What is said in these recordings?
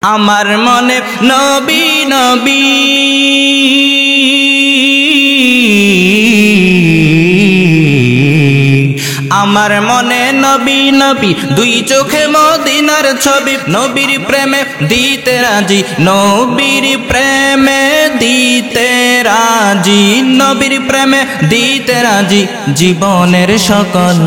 আমার মনে নবী নবী আমার মনে নবী নবী দুই চোখে মদিনার ছবি নবীর প্রেমে দিতে রাজি নবীর প্রেমে দিতে রাজি নবীর প্রেমে দিতে রাজি জীবনের সকল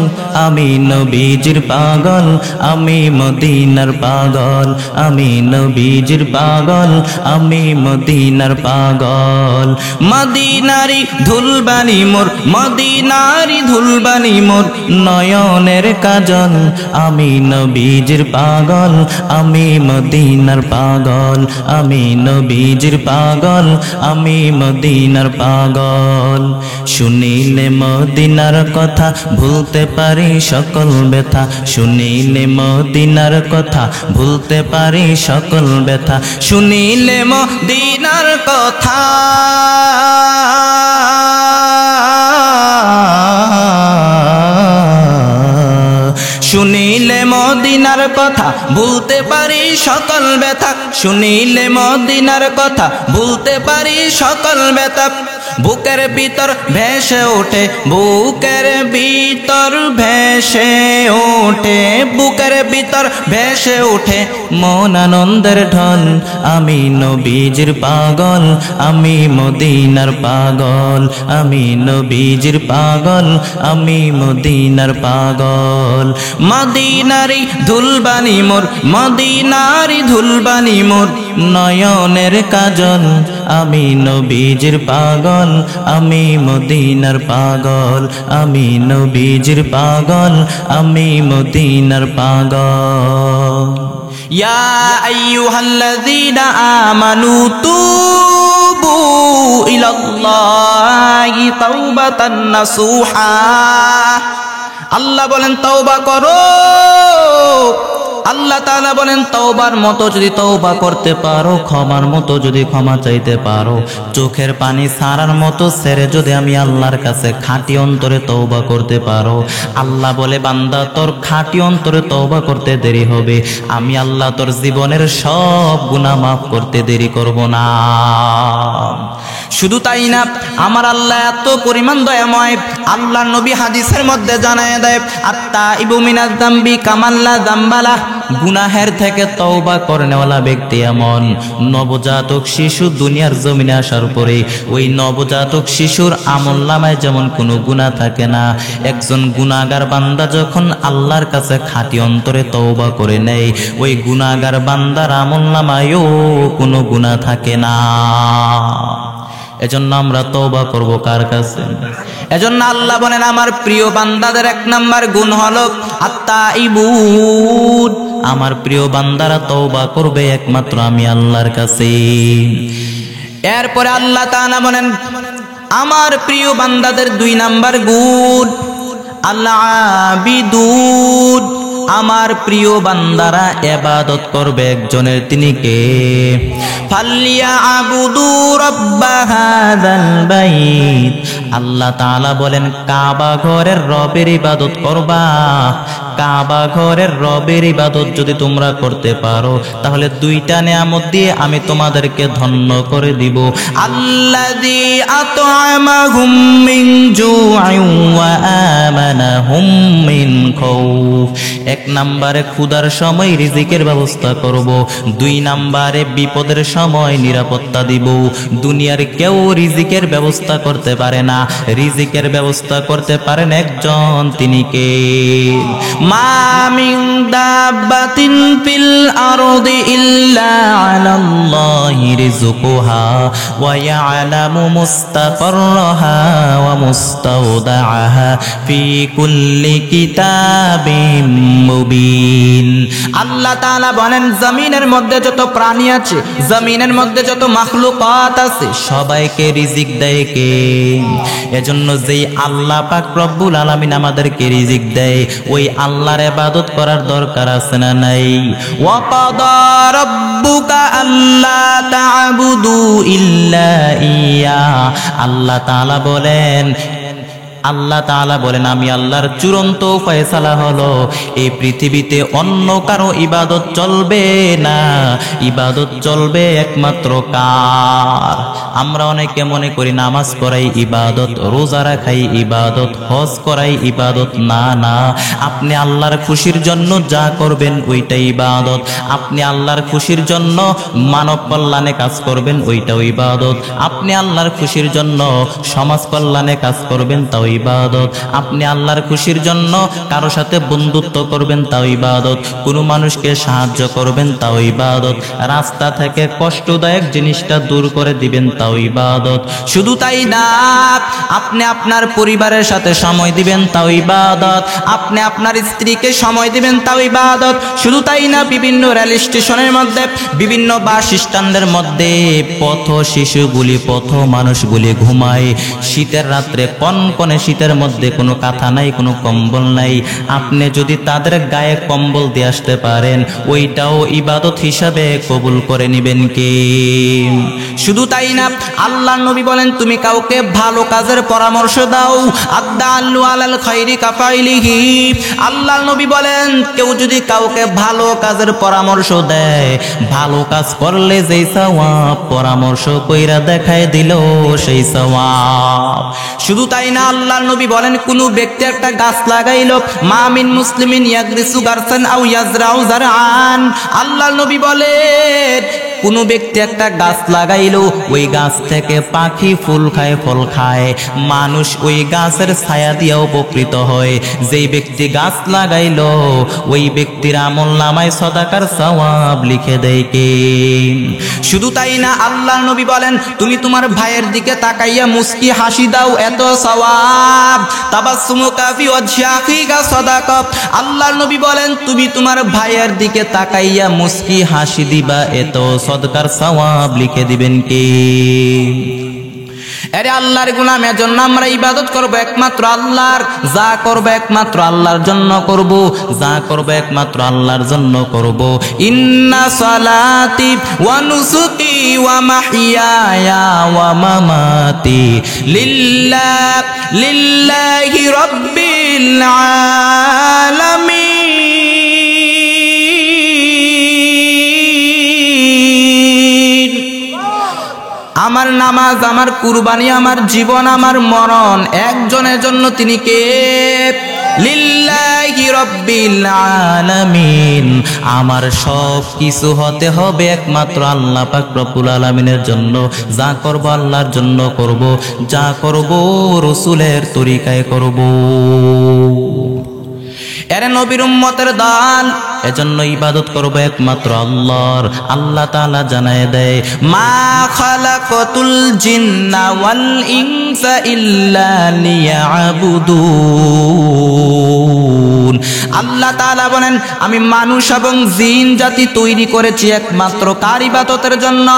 আমি নবীজির পাগল আমি মদিনার পাগল আমি নবীজির পাগল আমি মদিনার পাগল মদিনারি ধুলবানি মোর মদিনারি ধুলবানি মোর নয়নের কাজল আমি নবীজির পাগল আমি মদিনার পাগল আমি নবীজির পাগল আমি মদিনার পাগল শুনিলে মদিনার কথা ভুলতে পারি সকল ব্যথা শুনিলে মদিনার কথা ভুলতে পারি সকল ব্যথা শুনিলে মদিনার কথা শুনিলে মদিনার কথা ভুলতে পারি সকল ব্যথা শুনিলে মদিনার কথা ভুলতে পারি সকল ব্যথা বুকের ভিতর ভেসে ওঠে বুকের ভিতর ভেসে ওঠে বুকের ভিতর ভেসে ওঠে মন আনন্দের ঢল আমি নবীজির পাগল আমি মদিনার পাগল আমি নবীজির পাগল আমি মদিনার পাগল মদিনারি ধুলবানি মোর মদিনারি ধুলবানি মোর নয়নের কাজল আমি নবীজির পাগল আমি মদিনার পাগল আমি নবীজির পাগল আমি মদিনার পাগল ইয়া আইয়ুহাল্লাযীনা আমানু তুবু ইলাল্লাহি তাওবাতান নাসুহা আল্লাহ বলেন তওবা করো আল্লাহ তাআলা বলেন তওবার মতো যদি তওবা করতে পারো ক্ষমার মতো যদি ক্ষমা চাইতে পারো চোখের পানি ছাড়ার মতো ছেড়ে যদি আমি আল্লাহর কাছে খাঁটি অন্তরে তওবা করতে পারো আল্লাহ বলে বান্দা তোর খাঁটি অন্তরে তওবা করতে দেরি হবে আমি আল্লাহ তোর জীবনের সব গুনাহ মাফ করতে দেরি করব না শুধু তাই না আমার আল্লাহ এত পরিমাণ দয়াময় আল্লাহর নবী হাদিসের মধ্যে জানায় দেয় আত্তাইবু মিনাজ যামবি কামাল্লা যামবালা গুনাহের থেকে তওবা করেনেওয়ালা ব্যক্তি এমন নবজাতক শিশু দুনিয়ার জমিনে আসার পরে ওই নবজাতক শিশুর আমলনামায় যেমন কোনো গুনাহ থাকে না একজন গুনাহগার বান্দা যখন আল্লাহর কাছে খাঁটি অন্তরে তওবা করে নেয় ওই গুনাহগার বান্দার আমলনামায়ও কোনো গুনাহ থাকে না এজন্য আমরা তওবা করব কার কাছে এজন্য আল্লাহ বলেন আমার প্রিয় বান্দাদের এক নাম্বার গুণ হলো আত্তাইবুন আমার প্রিয় বান্দারা তওবা করবে একমাত্র আমি আল্লাহর কাছে এরপরে আল্লাহ তাআলা বলেন আমার প্রিয় বান্দাদের দুই নাম্বার গুণ আল্লাহ আবিদুন আমার প্রিয় বান্দারা ইবাদত করবে একজনের তিনি কে ফাল্লিয়া আবুদু রাব্বা হাযাল বাইত আল্লাহ তাআলা বলেন কাবা ঘরের রবের ইবাদত করবা কাবা ঘরের রবের ইবাদত যদি তোমরা করতে পারো তাহলে দুইটা নিয়ামত দিয়ে আমি তোমাদেরকে ধন্য করে দিব আল্লাযী আত'আমাহুম মিন জু'ইন ওয়া আমানাহুম মিন খাউফ এক নম্বরে ক্ষুধার সময় রিজিকের ব্যবস্থা করব দুই নম্বরে বিপদের সময় নিরাপত্তা দিব দুনিয়ার কেউ রিজিকের ব্যবস্থা করতে পারে না রিজিকের ব্যবস্থা করতে পারেন একজন তিনি কে মা মিন দাব্বাতিন ফিল আরদি ইল্লা আলাল্লাহি রিজকুহা ওয়া ইয়ালামু মুস্তাকাররাহা ওয়া মুস্তাওদাআহা ফি কুল্লি কিতাবিন মুবিন আল্লাহ তাআলা বলেন জমিনের মধ্যে যত প্রাণী আছে জমিনের মধ্যে যত মাখলুকাত আছে সবাইকে রিজিক দেয় কে এজন্য যেই আল্লাহ পাক রব্বুল আলামিন আমাদেরকে রিজিক দেয় ওই আল্লাহর ইবাদত করার দরকার আছে না নাই ওয়া কাদা রাব্বুকা আল্লা তা'বুদু ইল্লা ইয়া আল্লাহ তাআলা বলেন আল্লাহ তাআলা বলেন আমি আল্লাহর চূড়ান্ত ফয়সালা হলো এই পৃথিবীতে অন্য কারো ইবাদত চলবে না, ইবাদত চলবে একমাত্র কার? আমরা অনেকে মনে করি নামাজ পড়াই ইবাদত, রোজা রাখাই ইবাদত, হজ করাই ইবাদত। না না, আপনি আল্লাহর খুশির জন্য যা করবেন ওইটাই ইবাদত। আপনি আল্লাহর খুশির জন্য মানব কল্যাণে কাজ করবেন ওইটাও ইবাদত। আপনি আল্লাহর খুশির জন্য সমাজ কল্যাণে কাজ করবেন তাও ইবাদত। আপনি আল্লাহর খুশির জন্য কারো সাথে বন্ধুত্ব করবেন তাও ইবাদত। কোনো মানুষকে সাহায্য করবেন তাও ইবাদত। রাস্তা থেকে কষ্টদায়ক জিনিসটা দূর করে দিবেন তাও ইবাদত। শুধু তাই না, আপনি আপনার পরিবারের সাথে সময় দিবেন তাও ইবাদত। আপনি আপনার স্ত্রীকে সময় দিবেন তাও ইবাদত। শুধু তাই না, বিভিন্ন রেল স্টেশনের মধ্যে, বিভিন্ন বাস স্ট্যান্ডের মধ্যে পথ শিশুগুলি, পথ মানুষগুলি ঘুমায় শীতের রাত্রে, কনকনে শীতের মধ্যে, কোনো কাঁথা নাই, কোনো কম্বল নাই। আপনি যদি তাদের গায়ে কম্বল দিয়ে আসতে পারেন ওইটাও ইবাদত হিসাবে কবুল করে নিবেন কে? শুধু তাই না, আল্লাহর নবী বলেন তুমি কাউকে ভালো কাজের পরামর্শ দাও, আদ্দাল্লু আলাল খাইরি কাফাইলিহি। আল্লাহর নবী বলেন কেউ যদি কাউকে ভালো কাজের পরামর্শ দেয়, ভালো কাজ করলে যেই সওয়াব, পরামর্শ কইরা দেখায় দিল সেই সওয়াব। শুধু তাই না, আল্লাহর নবী বলেন কোন ব্যক্তি একটা গাছ লাগাইলো, মা মিন মুসলিমিন ইয়াগরিসু গারসান আও ইয়াজরাউ জারআন। আল্লাহর নবী বলেন কোন ব্যক্তি একটা গাছ লাগাইলো, ওই গাছ থেকে পাখি ফুল খায়, ফল খায়, মানুষ ওই গাছের ছায়া দিয়ে উপকৃত হয়। যেই ব্যক্তি গাছ লাগাইলো ওই ব্যক্তির আমল নামায় সদাকার সওয়াব লিখে দেয় কে? শুধু তাই না, আল্লাহর নবী বলেন তুমি তোমার ভাইয়ের দিকে তাকাইয়া মুস্কি হাসি দাও, এত সওয়াব। তাবাসসুমুকা ফি ওয়াজহি আখিকা সাদাকা। আল্লাহর নবী বলেন তুমি তোমার ভাইয়ের দিকে তাকাইয়া মুস্কি হাসি দিবা, এত সদকার সওয়াব লিখে দিবেন কে? আরে আল্লাহর গোলাম, এজন্য আমরা ইবাদত করব একমাত্র আল্লাহর। যা করব একমাত্র আল্লাহর জন্য করব, যা করব একমাত্র আল্লাহর জন্য করব। ইন্না সালাতি ওয়া নুসুকি ওয়া মাহইয়ায়া ওয়া মামাতি লিল্লাহি রাব্বিল আলামিন। আমার নামাজ, আমার কুরবানি, আমার জীবন, আমার মরণ একজনের জন্য, তিনি কে? লিল্লাহি রাব্বিল আলামিন। আমার সব কিছু হতে হবে একমাত্র আল্লাহ পাক রব্বুল আলামিনের জন্য। যা করব আল্লাহর জন্য করব, যা করব রাসূলের তরিকায় করব। এরে নবীর উম্মতের দল, এজন্য ইবাদত করব একমাত্র আল্লাহর। আল্লাহ তাআলা জানায় দেয় মা খালাকাতুল জিন্না ওয়াল ইনসা ইল্লা লিয়াবুদুন। আল্লাহ তাআলা বলেন আমি মানুষ এবং জিন জাতি তৈরি করেছি একমাত্র কার ইবাদতের জন্য?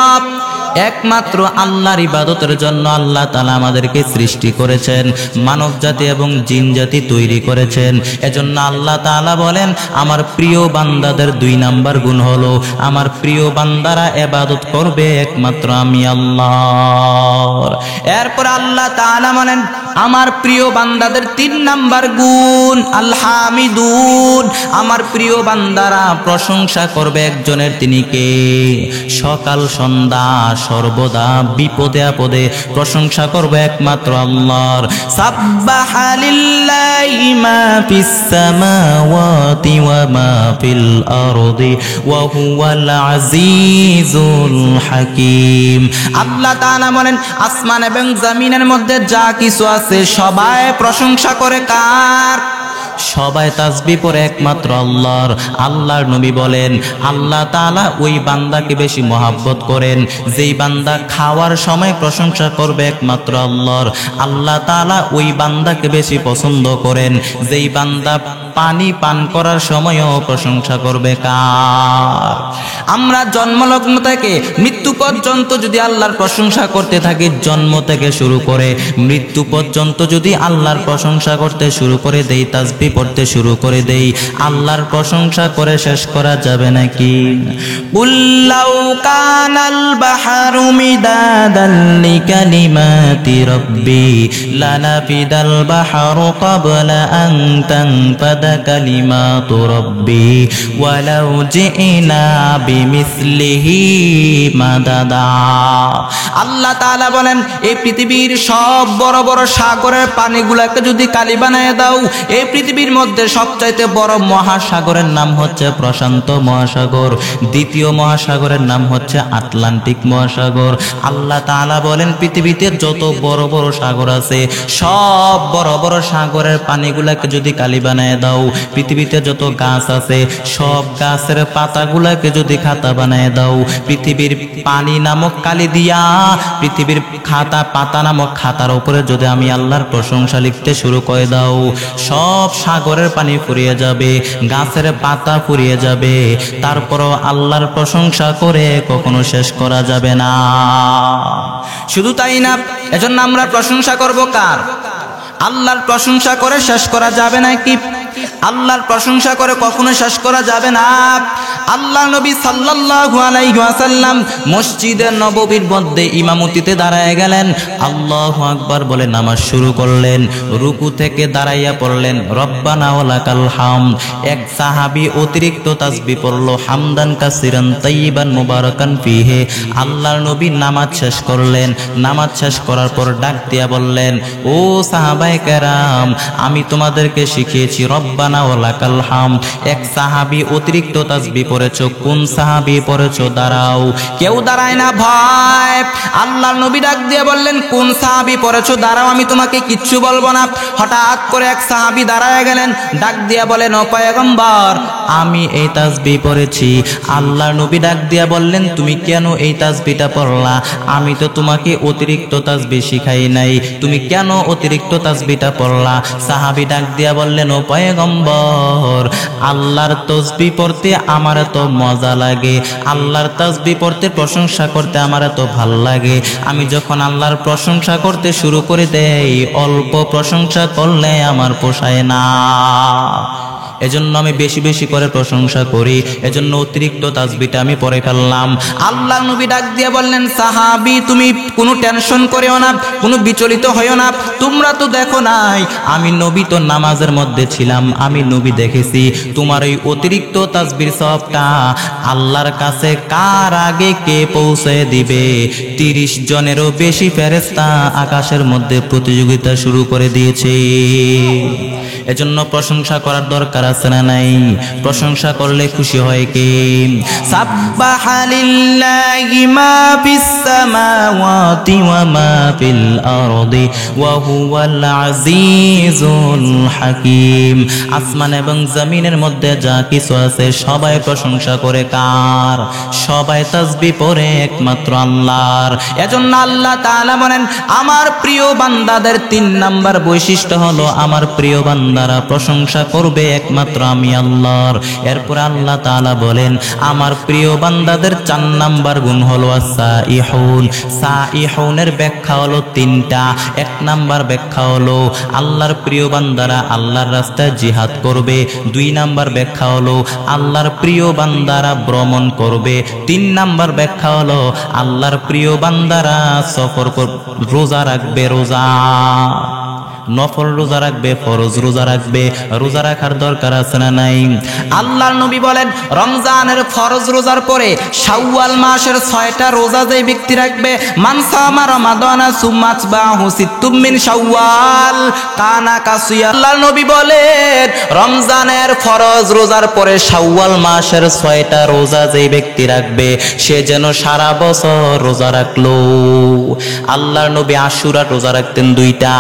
একমাত্র আল্লাহর ইবাদতের জন্য। আল্লাহ তাআলা আমাদেরকে সৃষ্টি করেছেন, মানব জাতি এবং জিন জাতি তৈরি করেছেন। এজন্য আল্লাহ তাআলা বলেন আমার প্রিয় বান্দাদের 2 নাম্বার গুণ হলো আমার প্রিয় বান্দারা ইবাদত করবে একমাত্র আমি আল্লাহর। এরপর আল্লাহ তাআলা বলেন আমার প্রিয় বান্দাদের 3 নাম্বার গুণ আল হামিদুন। আমার প্রিয় বান্দারা প্রশংসা করবে একজনের, তিনি কে? সকাল সন্ধ্যা সর্বদা বিপদে আপদে প্রশংসা করবে একমাত্র আল্লাহর। সাব্বাহা লিল্লাহি মা ফিস সামাওয়াতি ওয়া মা ফিল আরদি ওয়া হুয়াল আজিজুল হাকীম। আল্লাহ তাআলা বলেন আসমান এবং জমিনের মধ্যে যা কিছু আছে সবাই প্রশংসা করে কার? সবাই তাসবিহ পড়ে একমাত্র আল্লাহর। আল্লাহর নবী বলেন আল্লাহ তাআলা ওই বান্দাকে বেশি মহব্বত করেন যেই বান্দা খাওয়ার সময় প্রশংসা করবে একমাত্র আল্লাহর। আল্লাহ তাআলা ওই বান্দাকে বেশি পছন্দ করেন যেই বান্দা পানি পান করার সময়ও প্রশংসা করবে কার? আমরা জন্মলগ্ন থেকে মৃত্যু পর্যন্ত যদি আল্লাহর প্রশংসা করতে থাকি, জন্ম থেকে শুরু করে মৃত্যু পর্যন্ত যদি আল্লাহর প্রশংসা করতে শুরু করে দেই, তাসবিহ পড়তে শুরু করে দেই, আল্লাহর প্রশংসা করে শেষ করা যাবে নাকি? কুল্লাউ কানাল বাহরু মিদাদান লিকালিমাতি রাব্বি লানাফিদাল বাহরু ক্বাবলা আন তানফাদা কালিমাতু রাব্বি ওয়ালাউ জিনা বিমিসলিহি মাদাদা। আল্লাহ তাআলা বলেন, এই পৃথিবীর সব বড় বড় সাগরের পানিগুলোকে যদি কালি বানায় দাও, এই পৃথিবীর মধ্যে সবচাইতে বড় মহাসাগরের নাম হচ্ছে প্রশান্ত মহাসাগর, দ্বিতীয় মহাসাগরের নাম হচ্ছে আটলান্টিক মহাসাগর। আল্লাহ তাআলা বলেন, পৃথিবীতে যত বড় বড় সাগর আছে, সব বড় বড় সাগরের পানিগুলোকে যদি কালি বানায় দাও, পৃথিবীতে যত গাছ আছে সব গাছের পাতাগুলোকে যদি খাতা বানায় দাও, পৃথিবীর পানি নামক কালি দিয়া পৃথিবীর খাতা পাতা নামক খাতার উপরে যদি আমি আল্লাহর প্রশংসা লিখতে শুরু করে দাও, সব সাগরের পানি ফুরিয়ে যাবে, গাছের পাতা ফুরিয়ে যাবে, তারপরও আল্লাহর প্রশংসা করে কখনো শেষ করা যাবে না। শুধু তাই না, এজন্য আমরা প্রশংসা করব কার? আল্লাহর প্রশংসা করে শেষ করা যাবে নাকি? আল্লাহর প্রশংসা করে কখনো শেষ করা যাবে না। আল্লাহ নবী সাল্লাল্লাহু আলাইহি ওয়াসাল্লাম মসজিদে নববীর মধ্যে ইমামতিতে দাঁড়ায় গেলেন, আল্লাহু আকবার বলে নামাজ শুরু করলেন, রুকু থেকে দাঁড়াইয়া পড়লেন রব্বানা ওয়ালাকাল হামদ। এক সাহাবী অতিরিক্ত তাসবিহ পড়ল, হামদান কাসিরান তাইয়িবান মুবারাকান ফিহি। আল্লাহর নবী নামাজ শেষ করলেন, নামাজ শেষ করার পর ডাক দিয়া বললেন, ও সাহাবায়ে কেরাম, আমি তোমাদেরকে শিখিয়েছি রব্বানা ওয়ালাকাল হামদ। এক সাহাবী অতিরিক্ত তাসবিহ পড়েছো, কোন সাহাবী পড়েছো? দাঁড়াও। কেউ দাঁড়ায় না ভাই। আল্লাহর নবী ডাক দিয়ে বললেন, কোন সাহাবী পড়েছো? দাঁড়াও, আমি তোমাকে কিচ্ছু বলবো না। হঠাৎ করে এক সাহাবী দাঁড়ায় গেলেন, ডাক দিয়া বলেন, ও পয়গম্বর, আমি এই তাসবিহ পড়েছি। আল্লাহর নবী ডাক দিয়া বললেন, তুমি কেন এই তাসবিহটা পড়লা? আমি তো তোমাকে অতিরিক্ত তাসবিহ শিখাই নাই, তুমি কেন অতিরিক্ত তাসবিহটা পড়লা? সাহাবী ডাক দিয়া বললেন, ও পয়গম্বর, আল্লাহর তাসবিহ পড়তে আমার এত মজা লাগে, আল্লাহর তাসবিহ পড়তে প্রশংসা করতে আমার এত ভাল লাগে। আমি যখন আল্লাহর প্রশংসা করতে শুরু করে দেই, অল্প প্রশংসা করলে আমার পোষায় না, এজন্য আমি বেশি বেশি করে প্রশংসা করি, এজন্য অতিরিক্ত তাসবিহটা আমি পড়ে ফেললাম। আল্লাহর নবী ডাক দিয়ে বললেন, সাহাবী, তুমি কোনো টেনশন করিও না, কোনো বিচলিত হইও না। তোমরা তো দেখো নাই, আমি নবী তো নামাজের মধ্যে ছিলাম, আমি নবী দেখেছি তোমার এই অতিরিক্ত তাসবিহর সওয়াবটা আল্লাহর কাছে কার আগে কে পৌঁছে দিবে। 30 জনেরও বেশি ফেরেশতা আকাশের মধ্যে প্রতিযোগিতা শুরু করে দিয়েছে। এজন্য প্রশংসা করার দরকার আছে না নাই? প্রশংসা করলে খুশি হয় কে? সাব্বাহা লিল্লাহি মা ফিস সামাওয়াতি ওয়া মা ফিল আরদি ওয়া হুয়াল আজিজুল হাকীম। আসমান এবং জমিনের মধ্যে যা কিছু আছে সবাই প্রশংসা করে কার? সবাই তাসবিহ পড়ে একমাত্র আল্লাহর। এজন্য আল্লাহ তাআলা বলেন, আমার প্রিয় বান্দাদের 3 নাম্বার বৈশিষ্ট্য হলো, আমার প্রিয় বান্দারা প্রশংসা করবে একমাত্র আমি আল্লাহর। এরপর আল্লাহ তাআলা বলেন, আমার প্রিয় বান্দাদের 4 নাম্বার গুণ হলো সাইহুন। সাইহুনের ব্যাখ্যা হলো 3টা। 1 নাম্বার ব্যাখ্যা হলো আল্লাহর প্রিয় বান্দারা আল্লাহর রাস্তায় জিহাদ করবে। 2 নাম্বার ব্যাখ্যা হলো আল্লাহর প্রিয় বান্দারা ভ্রমণ করবে। 3 নাম্বার ব্যাখ্যা হলো আল্লাহর প্রিয় বান্দারা সফর রোজা রাখবে। রোজা নফল রোজা রাখবে, ফরজ রোজা রাখবে। রোজা রাখার দরকার আছে না নাই? আল্লাহর নবী বলেন, রমজানের ফরজ রোজার পরে শাওয়াল মাসের 6টা রোজা যে ব্যক্তি রাখবে, মান সামা রমাদানা সুম্মা আতবাহু সিত্তুম মিন শাওয়াল কানা কাসিয়া। আল্লাহর নবী বলেন, রমজানের ফরজ রোজার পরে শাওয়াল মাসের 6টা রোজা যে ব্যক্তি রাখবে, সে যেন সারা বছর রোজা রাখলো। আল্লাহর নবী আশুরা রোজা রাখতেন 2টা,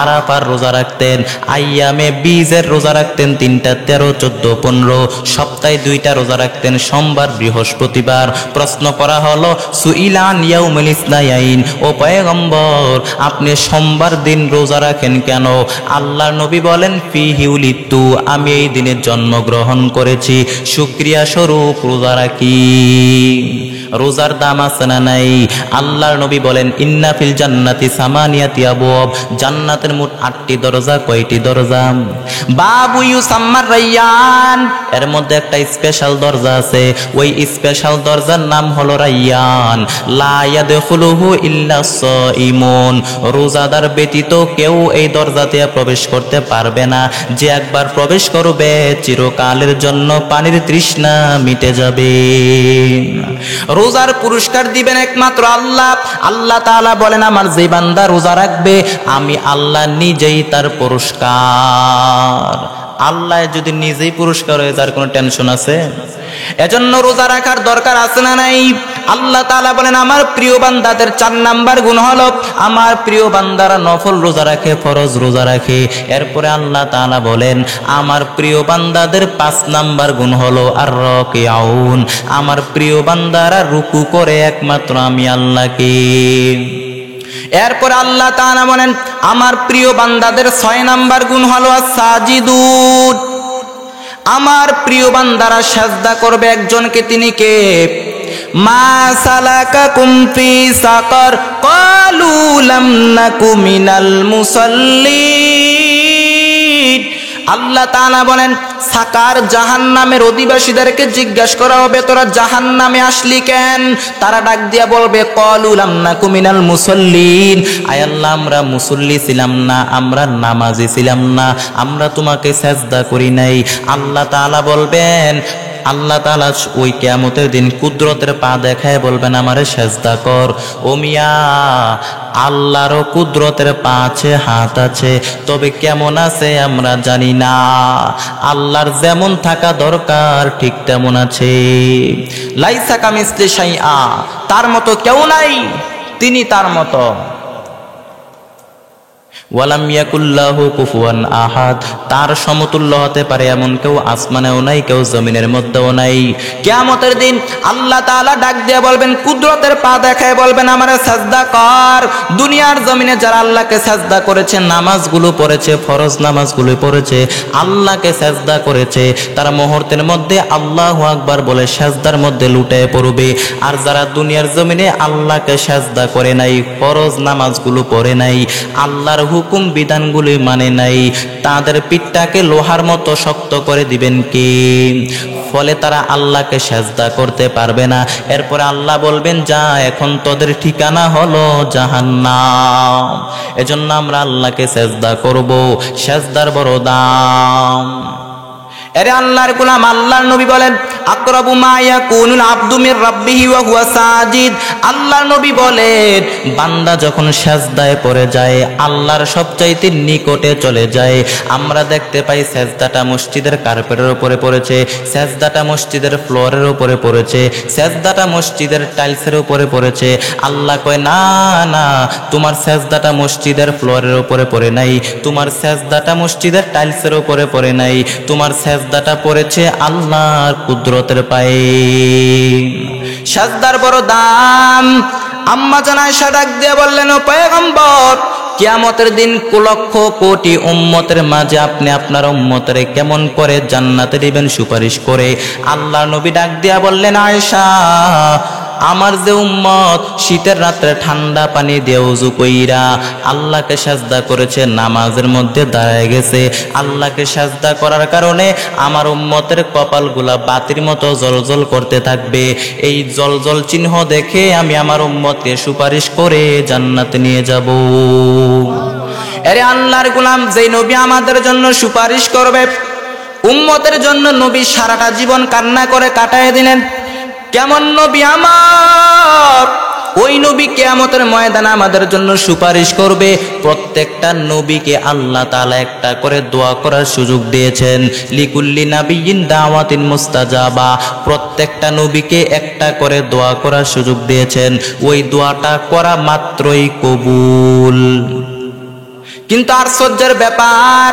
আরাফা আরাফার রোজা রাখতেন, আইয়ামে বীজের রোজা রাখতেন 3টা 13, 14, 15, সপ্তাহে 2টা রোজা রাখতেন, সোমবার বৃহস্পতিবার। প্রশ্ন করা হলো সুইলান ইয়াউমুল ইসনাইন, ও পয়গম্বর আপনি সোমবার দিন রোজা রাখেন কেন? আল্লাহর নবী বলেন ফিহি উলিদতু, আমি এই দিনে জন্মগ্রহণ করেছি, শুকরিয়া স্বরূপ রোজা রাখি। রোজার দাম আছে না নাই? আল্লাহর নবী বলেন ইন্না ফিল জান্নাতি সামানিয়াতি আবওয়াব, জান্নাতের মোট 8টি দরজা। কয়টি দরজা? বাবু ইউসাম্মার রায়্যান, এর মধ্যে একটা স্পেশাল দরজা আছে, ওই স্পেশাল দরজার নাম হলো রায়্যান। লা ইয়াদখুলুহু ইল্লা সাইমুন, রোজাদার ব্যতীত কেউ এই দরজাতে প্রবেশ করতে পারবে না। যে একবার প্রবেশ করবে চিরকালের জন্য পানির তৃষ্ণা মিটে যাবে। রোজার পুরস্কার দিবেন একমাত্র আল্লাহ। আল্লাহ তাআলা বলেন আমার যে বান্দা রোজা রাখবে আমি আল্লাহ নিজেই তার পুরস্কার। আল্লাহ যদি নিজেই পুরস্কার হয়ে যার কোনো টেনশন আছে? এজন্য রোজা রাখার দরকার আছে না নাই? আল্লাহ তাআলা বলেন আমার প্রিয় বান্দাদের 4 নাম্বার গুণ হলো আমার প্রিয় বান্দারা নফল রোজা রাখে, ফরজ রোজা রাখে। এরপরে আল্লাহ তাআলা বলেন আমার প্রিয় বান্দাদের 5 নাম্বার গুণ হলো আর রাকিউন, আমার প্রিয় বান্দারা রুকু করে একমাত্র আমি আল্লাহকে। এরপর আল্লাহ তাআলা বলেন আমার প্রিয় বান্দাদের 6 নাম্বার গুণ হলো সাজিদুন, আমার প্রিয় বান্দারা সাজদা করবে একজনকে, তিনি কে? মা সালাকাকুম ফি সাকার ক্বালু লাম নাকু মিনাল মুসাল্লিন। আল্লাহ তাআলা বলেন সাকার জাহান্নামের অধিবাসীদেরকে জিজ্ঞাসা করা হবে তোরা জাহান্নামে আসলি কেন? তারা ডাক দিয়া বলবে ক্বালু লাম নাকু মিনাল মুসাল্লিন, আয় আল্লাহ আমরা মুসল্লি ছিলাম না, আমরা নামাজি ছিলাম না, আমরা তোমাকে সাজদা করি নাই। আল্লাহ তাআলা বলবেন, আল্লাহ তাআলা ওই কিয়ামতের দিন কুদরতের পা দেখায় বলবেন আমারে সেজদা কর। ও মিয়া, আল্লাহরও কুদরতের পা আছে, হাত আছে, তবে কেমন আছে আমরা জানি না। আল্লাহর যেমন থাকা দরকার ঠিক তেমন আছে। লাইসা কামিসলি শাইআ, তার মতো কেউ নাই, তিনি তার মতো। ওয়ালাম ইয়াকুল্লাহু কুফুয়ান আহাদ, তার সমতুল্য হতে পারে এমন কেউ আসমানেও নাই, কেউ জমিনের মধ্যেও নাই। কিয়ামতের দিন আল্লাহ তাআলা ডাক দিয়ে বলবেন কুদরতের পা দেখায় বলবেন আমারে সাজদা কর। দুনিয়ার জমিনে যারা আল্লাহকে সাজদা করেছে, নামাজগুলো পড়েছে, ফরজ নামাজগুলো পড়েছে, আল্লাহকে সাজদা করেছে, তারা মুহূর্তের মধ্যে আল্লাহু আকবার বলে সাজদার মধ্যে লুটায় পড়বে। আর যারা দুনিয়ার জমিনে আল্লাহকে সাজদা করে নাই, ফরজ নামাজগুলো পড়ে নাই, আল্লাহর হুকুম বিধানগুলি মানে নাই, তাদের পিঠটাকে লোহার মতো শক্ত করে দিবেন কে? ফলে তারা আল্লাহকে সেজদা করতে পারবে না। এরপরে আল্লাহ বলবেন যা এখন তোদের ঠিকানা হলো জাহান্নাম। এজন্য আমরা আল্লাহকে সেজদা করব, সেজদার বড় দাম। এরে আল্লাহর গোলাম, আল্লাহর নবী বলেন আকরাবু মা ইয়াকুনুল আবদু মির রাব্বিহি ওয়া হুয়া সাজিদ। আল্লাহর নবী বলেন বান্দা যখন সেজদায় পড়ে যায় আল্লাহর সবচাইতে নিকটে চলে যায়। আমরা দেখতে পাই সেজদাটা মসজিদের কার্পেটের উপরে পড়েছে, সেজদাটা মসজিদের ফ্লোরের উপরে পড়েছে, সেজদাটা মসজিদের টাইলসের উপরে পড়েছে। আল্লাহ কয় না না, তোমার সেজদাটা মসজিদের ফ্লোরের উপরে পড়ে নাই, তোমার সেজদাটা মসজিদের টাইলসের উপরে পড়ে নাই, তোমার সেজদাটা পড়েছে আল্লাহর কুদরতের পায়ে। সেজদার বড় দাম। আম্মা জান আয়েশা ডাক দিয়ে বললেন ও পয়গম্বর, কিয়ামতের দিন লক্ষ কোটি উম্মতের মাঝে আপনি আপনার উম্মতের কেমন করে জান্নাতে দিবেন সুপারিশ করে? আল্লাহর নবী ডাক দিয়া বললেন আয়েশা, আমার যে উম্মত শীতের রাত্রে ঠান্ডা পানি দিয়ে ওযু কইরা আল্লাহকে সাজদা করেছে, নামাজের মধ্যে দাঁড়ায় গেছে, আল্লাহকে সাজদা করার কারণে আমার উম্মতের কপালগুলা বাতির মতো জ্বলজ্বল করতে থাকবে। এই জ্বলজ্বল চিহ্ন দেখে আমি আমার উম্মতকে সুপারিশ করে জান্নাতে নিয়ে যাব। আরে আল্লাহর গোলাম, যেই নবী আমাদের জন্য সুপারিশ করবে, উম্মতের জন্য নবী সারাটা জীবন কান্না করে কাটায় দিলেন, কেমন নবী আমার! ওই নবী কিয়ামতের ময়দানে আমাদের জন্য সুপারিশ করবে। প্রত্যেকটা নবীকে আল্লাহ তাআলা একটা করে দোয়া করার সুযোগ দিয়েছেন। লিকুল্লি নাবিয়্যিন দাওয়াতিন মুস্তাজাবা, প্রত্যেকটা নবীকে একটা করে দোয়া করার সুযোগ দিয়েছেন। ওই দোয়াটা করা মাত্রই কবুল। কিন্তু আশ্চর্যের ব্যাপার,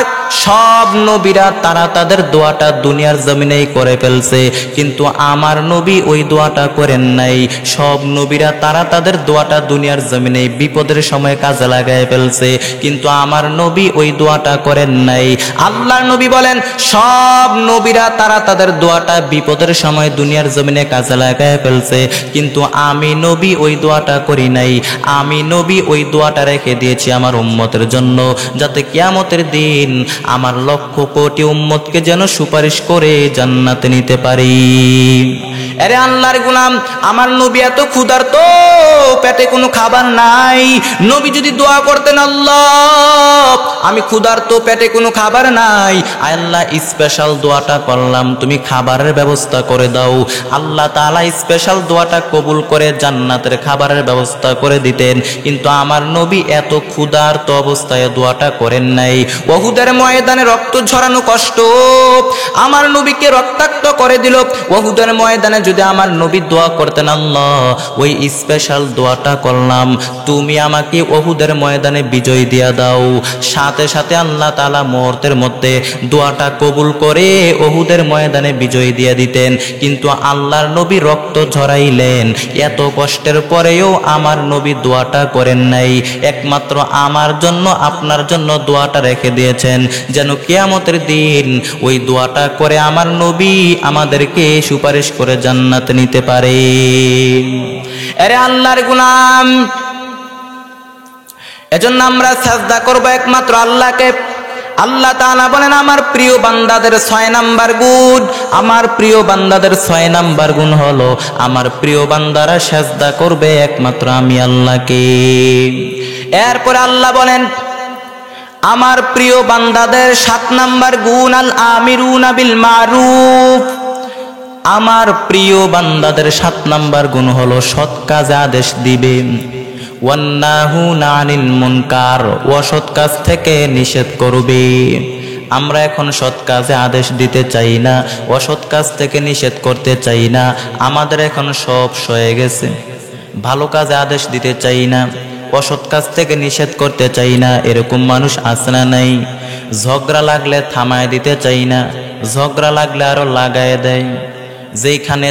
সব নবীরা তারা তাদের দোয়াটা দুনিয়ার জমিনেই করে ফেলছে, কিন্তু আমার নবী ওই দোয়াটা করেন নাই। সব নবীরা তারা তাদের দোয়াটা দুনিয়ার জমিনে বিপদের সময় কাজে লাগায় ফেলছে, কিন্তু আমার নবী ওই দোয়াটা করেন নাই। আল্লাহর নবী বলেন, সব নবীরা তারা তাদের দোয়াটা বিপদের সময় দুনিয়ার জমিনে কাজে লাগায় ফেলছে, কিন্তু আমি নবী ওই দোয়াটা করি নাই। আমি নবী ওই দোয়াটা রেখে দিয়েছি আমার উম্মতের জন্য, যাতে কিয়ামতের দিন আমার লক্ষ কোটি উম্মতকে যেন সুপারিশ করে জান্নাতে নিতে পারি। আরে আল্লাহর গোলাম, আমার নবী এত ক্ষুধার্ত, পেটে কোনো খাবার নাই। নবী যদি দোয়া করতেন, আল্লাহ আমি ক্ষুধার্ত, পেটে কোনো খাবার নাই, আল্লাহ স্পেশাল দোয়াটা করলাম, তুমি খাবারের ব্যবস্থা করে দাও। আল্লাহ তাআলা স্পেশাল দোয়াটা কবুল করে জান্নাতের খাবারের ব্যবস্থা করে দিতেন, কিন্তু আমার নবী এত ক্ষুধার্ত অবস্থায় দোয়াটা করেন নাই। উহুদের ময়দানে রক্ত ঝরানো কষ্ট আমার নবীকে রক্তাক্ত করে দিল। উহুদের ময়দানে যদি আমার নবী দোয়া করতেন, আল্লাহ ওই স্পেশাল দোয়াটা করলাম, তুমি আমাকে উহুদের ময়দানে বিজয় দিয়া দাও, সাথে সাথে আল্লাহ তাআলা মুহূর্তের মধ্যে দোয়াটা কবুল করে উহুদের ময়দানে বিজয় দিয়া দিতেন। কিন্তু আল্লাহর নবী রক্ত ঝরাইলেন, এত কষ্টের পরেও আমার নবী দোয়াটা করেন নাই। একমাত্র আমার জন্য, আপনার জন্য দোয়াটা রেখে দিয়েছেন, যেন কিয়ামতের দিন ওই দোয়াটা করে আমার নবী আমাদেরকে সুপারিশ করে জান্নাতে নিতে পারে। আরে আল্লাহর গোলাম, এজন্য আমরা সাজদা করব একমাত্র আল্লাহকে। আল্লাহ তাআলা বলেন, আমার প্রিয় বান্দাদের 6 নাম্বার গুণ, আমার প্রিয় বান্দাদের 6 নাম্বার গুণ হলো আমার প্রিয় বান্দারা সাজদা করবে একমাত্র আমি আল্লাহকে। এরপরে আল্লাহ বলেন, আমার প্রিয় বান্দাদের 7 নাম্বার গুণ আল আমিরুনা বিল মারুফ। আমার প্রিয় বান্দাদের 7 নাম্বার গুণ হলো সৎ কাজে আদেশ দিবে, ওয়ান্নাহুনা আনিল মুনকার, অসৎ কাজ থেকে নিষেধ করবে। আমরা এখন সৎ কাজে আদেশ দিতে চাই না, অসৎ কাজ থেকে নিষেধ করতে চাই না। আমাদের এখন সব সয়ে গেছে, ভালো কাজে আদেশ দিতে চাই না, অসৎ কাজ থেকে নিষেধ করতে চাই না। এরকম মানুষ আছে না নাই? ঝগড়া লাগলে থামায় দিতে চাই না, ঝগড়া লাগলে আরো লাগায় দেয়, যেখানে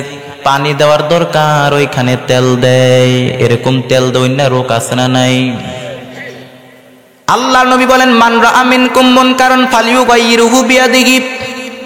পানি দেওয়ার দরকার ওইখানে তেল দেয়। এরকম তেল দেয় না, রোগ আছে না নাই? আল্লাহ নবী বলেন, মান রাআ মিনকুম মুনকারান ফালিয়ুগাইয়িরহু বিয়াদিহি।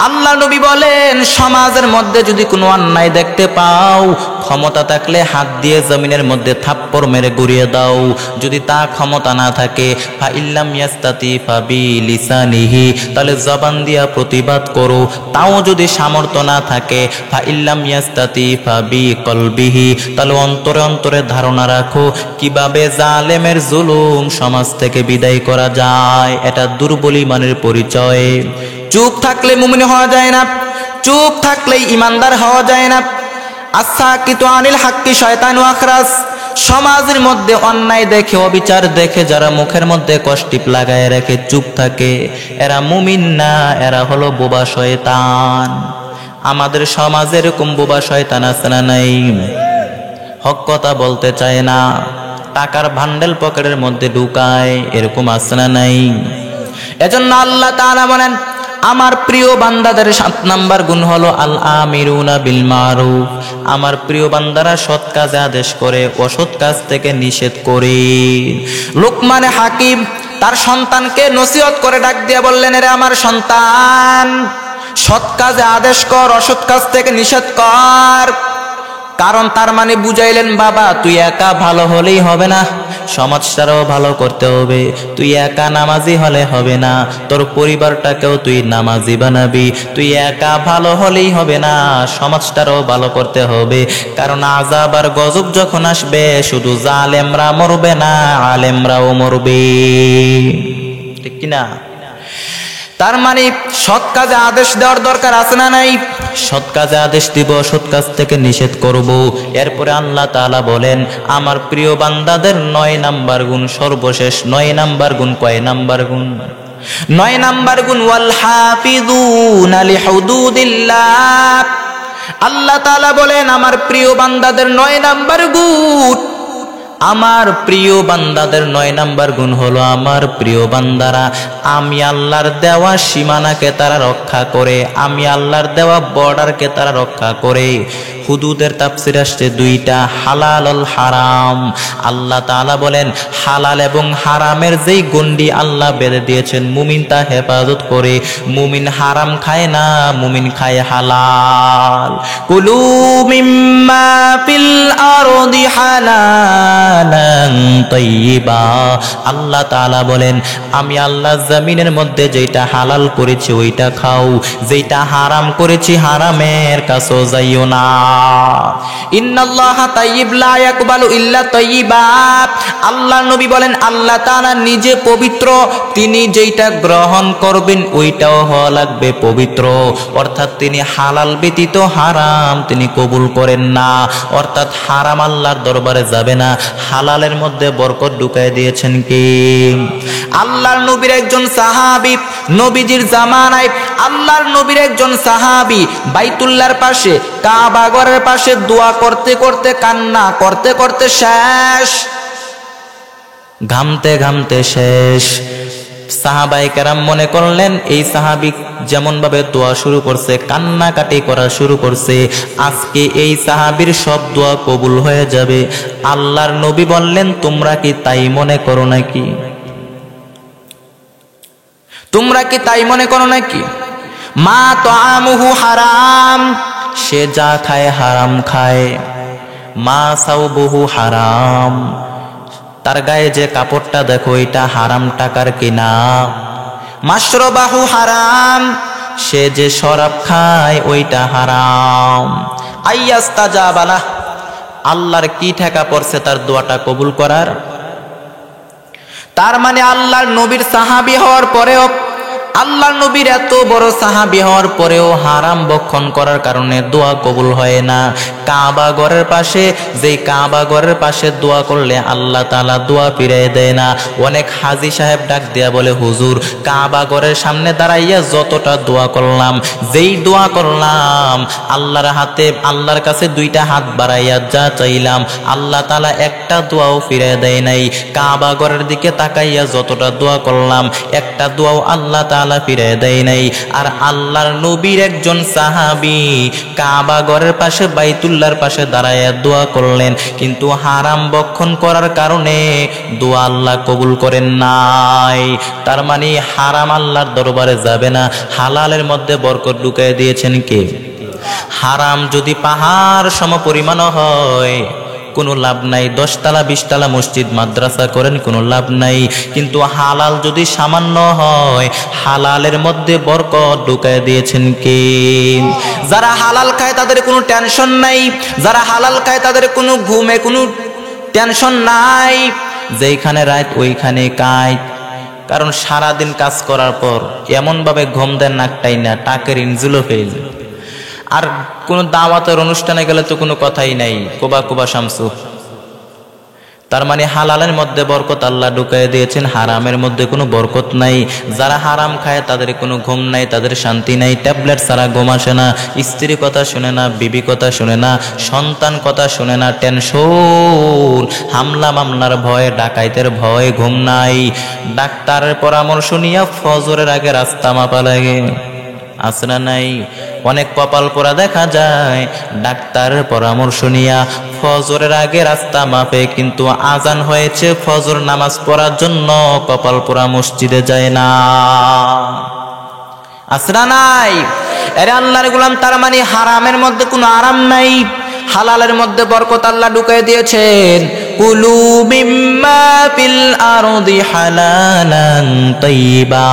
আল্লাহ নবী বলেন, সমাজের মধ্যে যদি কোনো অন্যায় দেখতে পাও, ক্ষমতা থাকলে হাত দিয়ে জমিনের মধ্যে থাপ্পড় মেরে গুড়িয়ে দাও। যদি তা ক্ষমতা না থাকে, ফা ইল্লাম ইয়াস্তাতি ফা বিলিসানিহি, তাহলে জবান দিয়া প্রতিবাদ করো। তাও যদি সামর্থ্য না থাকে, ফা ইল্লাম ইয়াস্তাতি ফা বিকলবিহি, তাহলে অন্তরে অন্তরে ধারণা রাখো কিভাবে জালেমের জুলুম সমাজ থেকে বিদায় করা যায়। এটা দুর্বল ঈমানের পরিচয়। চুপ থাকলে মুমিন হওয়া যায় না, চুপ থাকলে ইমানদার হওয়া যায় না। আসাকিতু আনিল হাক্কি শয়তানু আখরাস। সমাজের মধ্যে অন্যায় দেখে, অবিচার দেখে যারা মুখের মধ্যে কষ্টিপ লাগায় রেখে চুপ থাকে, এরা মুমিন না, এরা হলো বোবা শয়তান। আমাদের সমাজে এরকম বোবা শয়তান আছে না নাই? হক কথা বলতে চায় না, টাকার ভান্ডেল পকেটের মধ্যে ঢুকায়, এরকম আছে না নাই? এজন্য আল্লাহ তাআলা বলেন, আমার প্রিয় বান্দাদের 7 নাম্বার গুণ হলো আল আমিরুনা বিল মারুফ। আমার প্রিয় বান্দারা সৎ কাজে আদেশ করে, অসৎ কাজ থেকে নিষেধ করে। লুকমান হাকিম তার সন্তানকে নসিহত করে ডাক দিয়ে বললেন, এরে আমার সন্তান, সৎ কাজে আদেশ কর, অসৎ কাজ থেকে নিষেধ কর। কারণ তার মানে বুঝাইলেন, বাবা তুই একা ভালো হলেই হবে না, সমাজটারও ভালো করতে হবে। তুই একা নামাজি হলে হবে না, তোর পরিবারটাকেও তুই নামাজি বানাবি। তুই একা ভালো হলেই হবে না, সমাজটারও ভালো করতে হবে। কারণ আযাব আর গজব যখন আসবে, শুধু জালেমরা মরবে না, আলেমরাও মরবে। ঠিক কিনা? তার মানে সৎ কাজে আদেশ দেওয়ার দরকার আছে না নাই? সৎ কাজে আদেশ দিব, সৎ কাজ থেকে নিষেধ করব। এরপরে আল্লাহ তাআলা বলেন, আমার প্রিয় বান্দাদের 9 নাম্বার গুণ, সর্বশেষ 9 নাম্বার গুণ। কয় নাম্বার গুণ? 9 নাম্বার গুণ, ওয়াল হাফিযুনা লিহুদুদিল্লাহ। আল্লাহ তাআলা বলেন, আমার প্রিয় বান্দাদের 9 নাম্বার গুণ, আমার প্রিয় বান্দাদের 9 নাম্বার গুণ হলো আমার প্রিয় বান্দারা আমি আল্লাহর দেওয়া সীমানাকে তারা রক্ষা করে, আমি আল্লাহর দেওয়া বর্ডারকে তারা রক্ষা করে। হুদুদের তাফসীর আসছে 2টা, হালাল আর হারাম। আল্লাহ তাআলা বলেন হালাল এবং হারামের যেই গণ্ডি আল্লাহ বেঁধে দিয়েছেন মুমিন তা হেফাজত করে। মুমিন হারাম খায় না, মুমিন খায় হালাল। কুলু মিম্মা ফিল আরদি হালালান তাইয়্যিবা। আল্লাহ তাআলা বলেন আমি আল্লাহ জমিনের মধ্যে যেটা হালাল করেছি ওইটা খাও, যেটা হারাম করেছি হারামের কাছেও যাইও না। ইন্নাল্লাহা তাইয়্যিব লা ইয়াকবালু ইল্লা তাইয়্যিবা। আল্লাহ নবী বলেন আল্লাহ তাআলা নিজে পবিত্র, তিনি যেটা গ্রহণ করবেন ওইটাও হওয়া লাগবে পবিত্র। অর্থাৎ তিনি হালাল ব্যতীত হারাম তিনি কবুল করেন না, অর্থাৎ হারাম আল্লাহর দরবারে যাবে না। হালালের মধ্যে বরকত ঢুকায় দিয়েছেন কি? আল্লাহর নবীর একজন সাহাবী, নবীজির জামানায় আল্লাহর নবীর একজন সাহাবী বাইতুল্লাহর পাশে কাবা ঘরের পাশে দোয়া করতে করতে কান্না করতে করতে শেষ, ঘামতে ঘামতে শেষ। সাহাবায়ে কেরাম মনে করলেন এই সাহাবী যেমন ভাবে দোয়া শুরু করছে, কান্নাকাটি করা শুরু করছে, আজকে এই সাহাবীর সব দোয়া কবুল হয়ে যাবে। আল্লাহর নবী বললেন তোমরা কি তাই মনে করো নাকি? তোমরা কি তাই মনে করো নাকি? মা তাআমুহু হারাম, সে যা খায় হারাম খায়। মা সাওবুহু হারাম, তার গায়ে যে কাপড়টা দেখো এটা হারাম টাকার কিনা। মাশরাবাহু হারাম, সে যে শরাব খায় ওইটা হারাম। আইয়াস্তাজাবালা, আল্লাহর কি ঠেকা পড়ছে তার দোয়াটা কবুল করার? তার মানে আল্লাহর নবীর সাহাবী হওয়ার পরেও, আল্লাহর নবীর এত বড় সাহাবী হওয়ার পরেও হারাম ভক্ষণ করার কারণে দোয়া কবুল হয় না। কাবা ঘরের পাশে, যেই কাবা ঘরের পাশে দোয়া করলে আল্লাহ তাআলা দোয়া ফিরিয়ে দেয় না। অনেক হাজী সাহেব ডাক দিয়া বলে হুজুর কাবা ঘরের সামনে দাঁড়াইয়া যতটা দোয়া করলাম, যেই দোয়া করলাম আল্লাহর হাতে, আল্লাহর কাছে 2টা হাত বাড়াইয়া যা চাইলাম আল্লাহ তাআলা একটা দোয়াও ফিরিয়ে দেয় নাই। কাবা ঘরের দিকে তাকাইয়া যতটা দোয়া করলাম একটা দোয়াও আল্লাহ তাআলা ফিরে দেয় নাই। আর আল্লাহর নবীর একজন সাহাবী কাবা ঘরের পাশে বাইতুল্লাহর পাশে দাঁড়ায়া দোয়া করলেন, কিন্তু হারাম ভক্ষণ করার কারণে দোয়া আল্লাহ কবুল করেন নাই। তার মানে হারাম আল্লাহর দরবারে যাবে না, হালালের মধ্যে বরকত ঢুকিয়ে দিয়েছেন কে? হারাম যদি পাহাড় সমপরিমাণ হয় কোনো লাভ নাই, 10 তলা 20 তলা মসজিদ মাদ্রাসা করেন কোনো লাভ নাই। কিন্তু হালাল যদি সামান্য হয় হালালের মধ্যে বরকত ঢুকায় দিয়েছেন কে? যারা হালাল খায় তাদের কোনো টেনশন নাই, যারা হালাল খায় তাদের কোনো ঘুমে কোনো টেনশন নাই, যেইখানে রাত ওইখানে কায়। কারণ সারাদিন কাজ করার পর এমনভাবে ঘুম দেন নাকটাই না, টাকের ইনজুলও ফেল। আর কোনো দাওয়াতের অনুষ্ঠানে গেলে তো কোনো কথাই নাই, কোবা কোবা শামসু। তার মানে হালালের মধ্যে বরকত আল্লাহ ঢুকায় দিয়েছেন, হারামের মধ্যে কোনো বরকত নাই। যারা হারাম খায় তাদের কোনো ঘুম নাই, তাদের শান্তি নাই, ট্যাবলেট ছাড়া ঘুম আসে না, স্ত্রীর কথা শুনে না, বিবি কথা শুনে না, সন্তান কথা শুনে না, টেনশন, হামলা মামলার ভয়, ডাকাইতের ভয়, ঘুম নাই। ডাক্তারের পরামর্শ নিয়ে ফজরের আগে রাস্তা মাপা লাগে, আসনা নাই। অনেক কপাল পোড়া দেখা যায় ডাক্তারের পরামর্শ নিয়া ফজরের আগে রাস্তা মাপে, কিন্তু আজান হয়েছে ফজর নামাজ পড়ার জন্য কপাল পোড়া মসজিদে যায় না, আসনা নাই। আরে আল্লাহর গোলাম, তার মানে হারামের মধ্যে কোনো আরাম নাই, হালালের মধ্যে বরকত আল্লাহ ঢুকিয়ে দিয়েছেন। কুলু মিম্মা ফিল আরদি হালালান তাইয়্যিবা।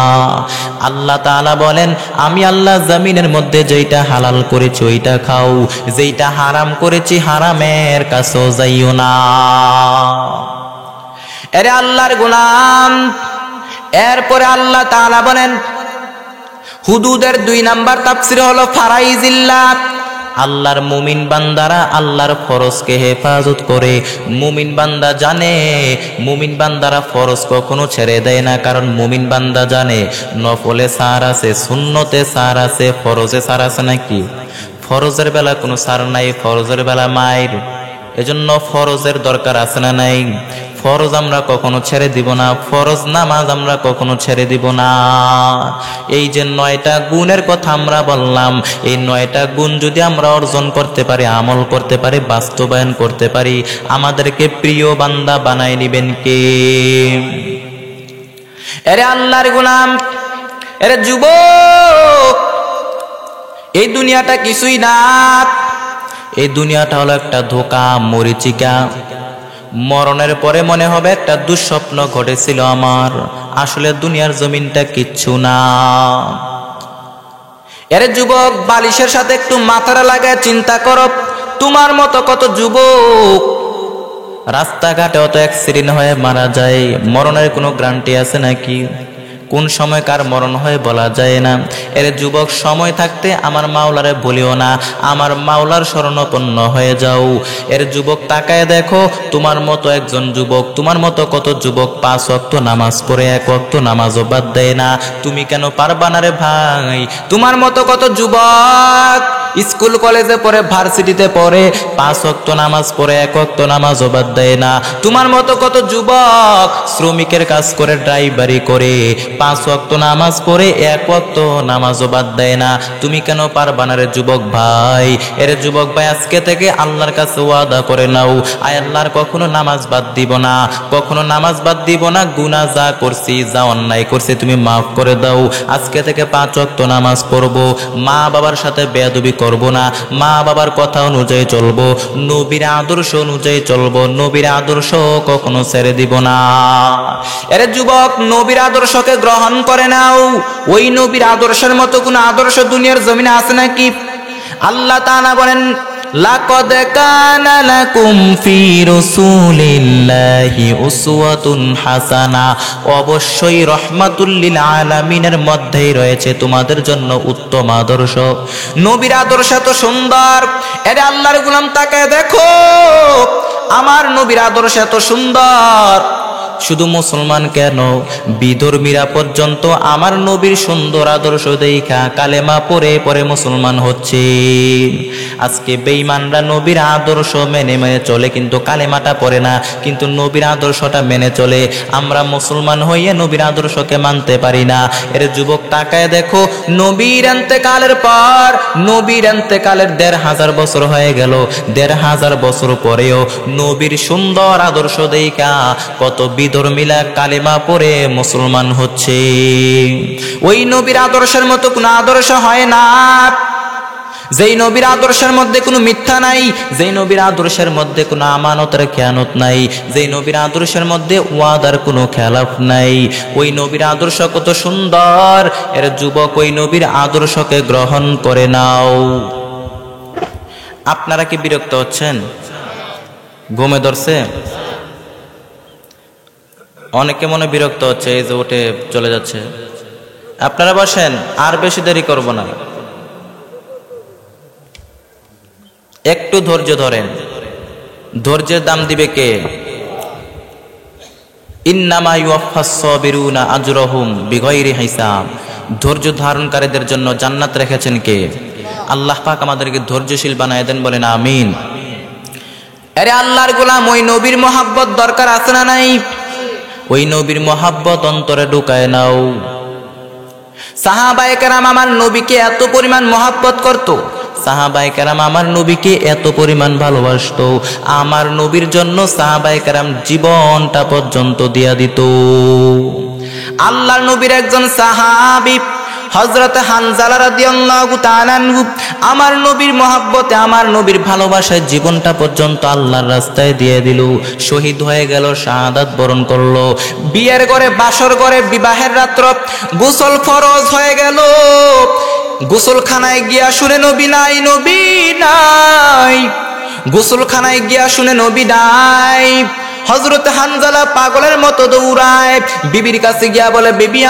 আল্লাহ তাআলা বলেন আমি আল্লাহ জমিনের মধ্যে যেটা হালাল করেছি ওইটা খাও, যেটা হারাম করেছি হারামের কাছেও যাইও না। আরে আল্লাহর গোলাম, এরপরে আল্লাহ তাআলা বলেন হুদুদের 2 নাম্বার তাফসীর হলো ফারাইজিল্লাহ। আল্লাহর মুমিন বান্দারা আল্লাহর ফরজকে হেফাজত করে। মুমিন বান্দা জানে, মুমিন বান্দারা ফরজ কখনো ছেড়ে দেয় না, কারণ মুমিন বান্দা জানে নফলে ছাড় আছে, সুন্নতে ছাড় আছে, ফরজে ছাড় আছে নাকি? ফরজের বেলা কোনো ছাড় নাই, ফরজের বেলা মায়ের, এজন্য ফরজের দরকার আছে না নাই? ফরজ আমরা কখনো ছেড়ে দিব না, ফরজ নামাজ আমরা কখনো ছেড়ে দিব না। এই যে 9টা গুণের কথা আমরা বললাম, এই 9টা গুণ যদি আমরা অর্জন করতে পারি, আমল করতে পারি, বাস্তবায়ন করতে পারি, আমাদেরকে প্রিয় বান্দা বানায় নিবেন কে? এরে আল্লাহর গোলাম, এরে যুবক, এই দুনিয়াটা কিছুই না। এই দুনিয়াটা হলো একটা ধোঁকা, মরিচিকা। মরণের পরে মনে হবে একটা দুঃস্বপ্ন ঘটেছিল আমার, আসলে দুনিয়ার জমিনটা কিচ্ছু না। এরে যুবক, বালিশের সাথে একটু মাথাটা লাগায় চিন্তা করো, তোমার মতো কত যুবক রাস্তাঘাটে অত অ্যাক্সিডেন্ট হয়ে মারা যায়। মরণের কোনো গ্যারান্টি আছে নাকি? কোন সময় কার মরণ হয় বলা যায় না। এর যুবক, সময় থাকতে আমার মাওলারে বলিও না, আমার মাওলার শরণাপন্ন হয়ে যাও। এর যুবক, তাকায় দেখো, তোমার মতো একজন যুবক, তোমার মতো কত যুবক 5 ওয়াক্ত নামাজ পড়ে 1 ওয়াক্ত নামাজও বাদ দেয় না। তুমি কেন পারবা না রে ভাই? তোমার মতো কত যুবক স্কুল কলেজে পড়ে, ভার্সিটিতে পড়ে, 5 ওয়াক্ত নামাজ পড়ে 1 ওয়াক্ত নামাজও বাদ দেয় না। তোমার মতো কত যুবক শ্রমিকের কাজ করে, ড্রাইভারি করে, 5 ওয়াক্ত নামাজ পড়ে 1 ওয়াক্ত নামাজও বাদ দেয় না। তুমি কেন পারবা না রে যুবক ভাই? এর যুবক ভাই, আজকে থেকে আল্লাহর কাছে ওয়াদা করে নাও, আয় আল্লাহর কখনো নামাজ বাদ দিব না, কখনো নামাজ বাদ দিব না। গুনাহ যা করছি, যা অন্যায় করছি তুমি মাফ করে দাও। আজকে থেকে 5 ওয়াক্ত নামাজ পড়বো, মা বাবার সাথে বেয়াদবি করব না, মা বাবার কথা অনুযায়ী চলবো, নবীর আদর্শ অনুযায়ী চলবো, নবীর আদর্শ কখনো ছেড়ে দিব না। এর যুবক, নবীর আদর্শকে গ্রহণ করে নাও। ওই নবীর আদর্শের মতো কোন আদর্শ দুনিয়ার জমিনে আছে নাকি? আল্লাহ তাআলা বলেন, লাকাদ কানা লাকুম ফি রাসূলিল্লাহি উসওয়াতুন হাসানা, অবশ্যই রহমাতুল লিল আলামিনের মধ্যেই রয়েছে তোমাদের জন্য উত্তম আদর্শ। নবীর আদর্শ এত সুন্দর। এর আল্লাহর গোলাম, তাকায় দেখো, আমার নবীর আদর্শ এত সুন্দর। শুধু মুসলমান কেন, বিধর্মীরা পর্যন্ত আমার নবীর সুন্দর আদর্শ দেখা কালেমা পড়ে পড়ে মুসলমান হচ্ছে। আজকে বেঈমানরা নবীর আদর্শ মেনে মেনে চলে, কিন্তু কালেমাটা পড়ে না, কিন্তু নবীর আদর্শটা মেনে চলে। আমরা মুসলমান হইয়ে নবীর আদর্শকে মানতে পারি না। এর যুবক, তাকায় দেখো, নবীর ইন্তেকালের পর, নবীর ইন্তেকালের 1500 বছর হয়ে গেল, 1500 বছর পরেও নবীর সুন্দর আদর্শ দেখা কত বিধর্মীরা কালেমা পড়ে মুসলমান হচ্ছে। ওই নবীর আদর্শের মতো কোনো আদর্শ হয় না। যেই নবীর আদর্শের মধ্যে কোনো মিথ্যা নাই, যেই নবীর আদর্শের মধ্যে কোনো আমানতের খেয়ানত নাই, যেই নবীর আদর্শের মধ্যে ওয়াদার কোনো খেলাফ নাই, ওই নবীর আদর্শ কত সুন্দর। এর যুবক, ওই নবীর আদর্শকে গ্রহণ করে নাও। আপনারা কি বিরক্ত হচ্ছেন? ঘুমে ধরছে? অনেকে মনে বিরক্ত হচ্ছে, এই যে উঠে চলে যাচ্ছে। আপনারা বসেন, আর বেশি দেরি করব না, একটু ধৈর্য ধরেন। ধৈর্যের দাম দিবে কে? ইন্নামা ইউওয়াফাস সাবিরুনা আজরাহুম বিগাইরি হিসাব। ধৈর্য ধারণকারীদের জন্য জান্নাত রেখেছেন কে? আল্লাহ পাক আমাদেরকে ধৈর্যশীল বানায় দেন, বলেন আমিন। আরে আল্লাহর গোলাম, ওই নবীর মহব্বত দরকার আছে না নাই? ওই নবীর মহব্বত অন্তরে ঢুকায় নাও। সাহাবায়ে কেরাম আমার নবীকে এত পরিমাণ মহব্বত করত, সাহাবায়ে কেরাম আমার নবীকে এত পরিমাণ ভালোবাসতো, আমার নবীর জন্য সাহাবায়ে কেরাম জীবনটা পর্যন্ত দিয়া দিত। আল্লাহর নবীর একজন সাহাবী হযরত হানজালা রাদিয়াল্লাহু তাআলা আনহু আমার নবীর মহব্বতে, আমার নবীর ভালোবাসায় জীবনটা পর্যন্ত আল্লাহর রাস্তায় দিয়ে দিল, শহীদ হয়ে গেল, শাহাদাত বরণ করলো। বিয়ের ঘরে, বাসর ঘরে, বিবাহের রাত্র গোসল ফরজ হয়ে গেল। গোসলখানায় গিয়া শুনে নবী নাই, নবী নাই। গোসলখানায় গিয়া শুনে নবী নাই। হযরত হানজালা পাগলের মতো দৌড়ায়, বিবির কাছে গিয়া বলে, বিবি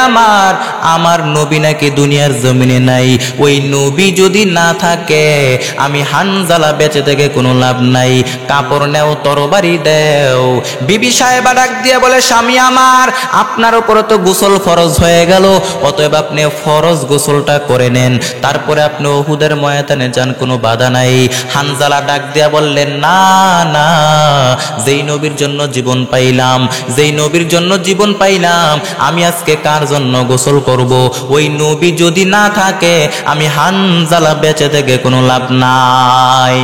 আমার নবী নাকি দুনিয়ার জমিনে নাই, ওই নবী যদি না থাকে আমি হানজালা বেঁচে থেকে কোনো লাভ নাই, কাপড় নেও, তরবারি দেও। বিবি সাহেবা ডাক দিয়া বলে, স্বামী আমার, আপনার উপর তো গোসল ফরজ হয়ে গেল, অতএব আপনি ফরজ গোসলটা করে নেন, তারপরে আপনি উহুদের ময়দানে যান, কোনো বাধা নাই। হানজালা ডাক দিয়া বললেন, না না, যেই নবীর জন্য জীবন পাইলাম, যেই নবীর জন্য জীবন পাইলাম, আমি আজকে কার জন্য গোসল করব? ওই নবী যদি না থাকে আমি হানজালা বেঁচে থেকে কোনো লাভ নাই।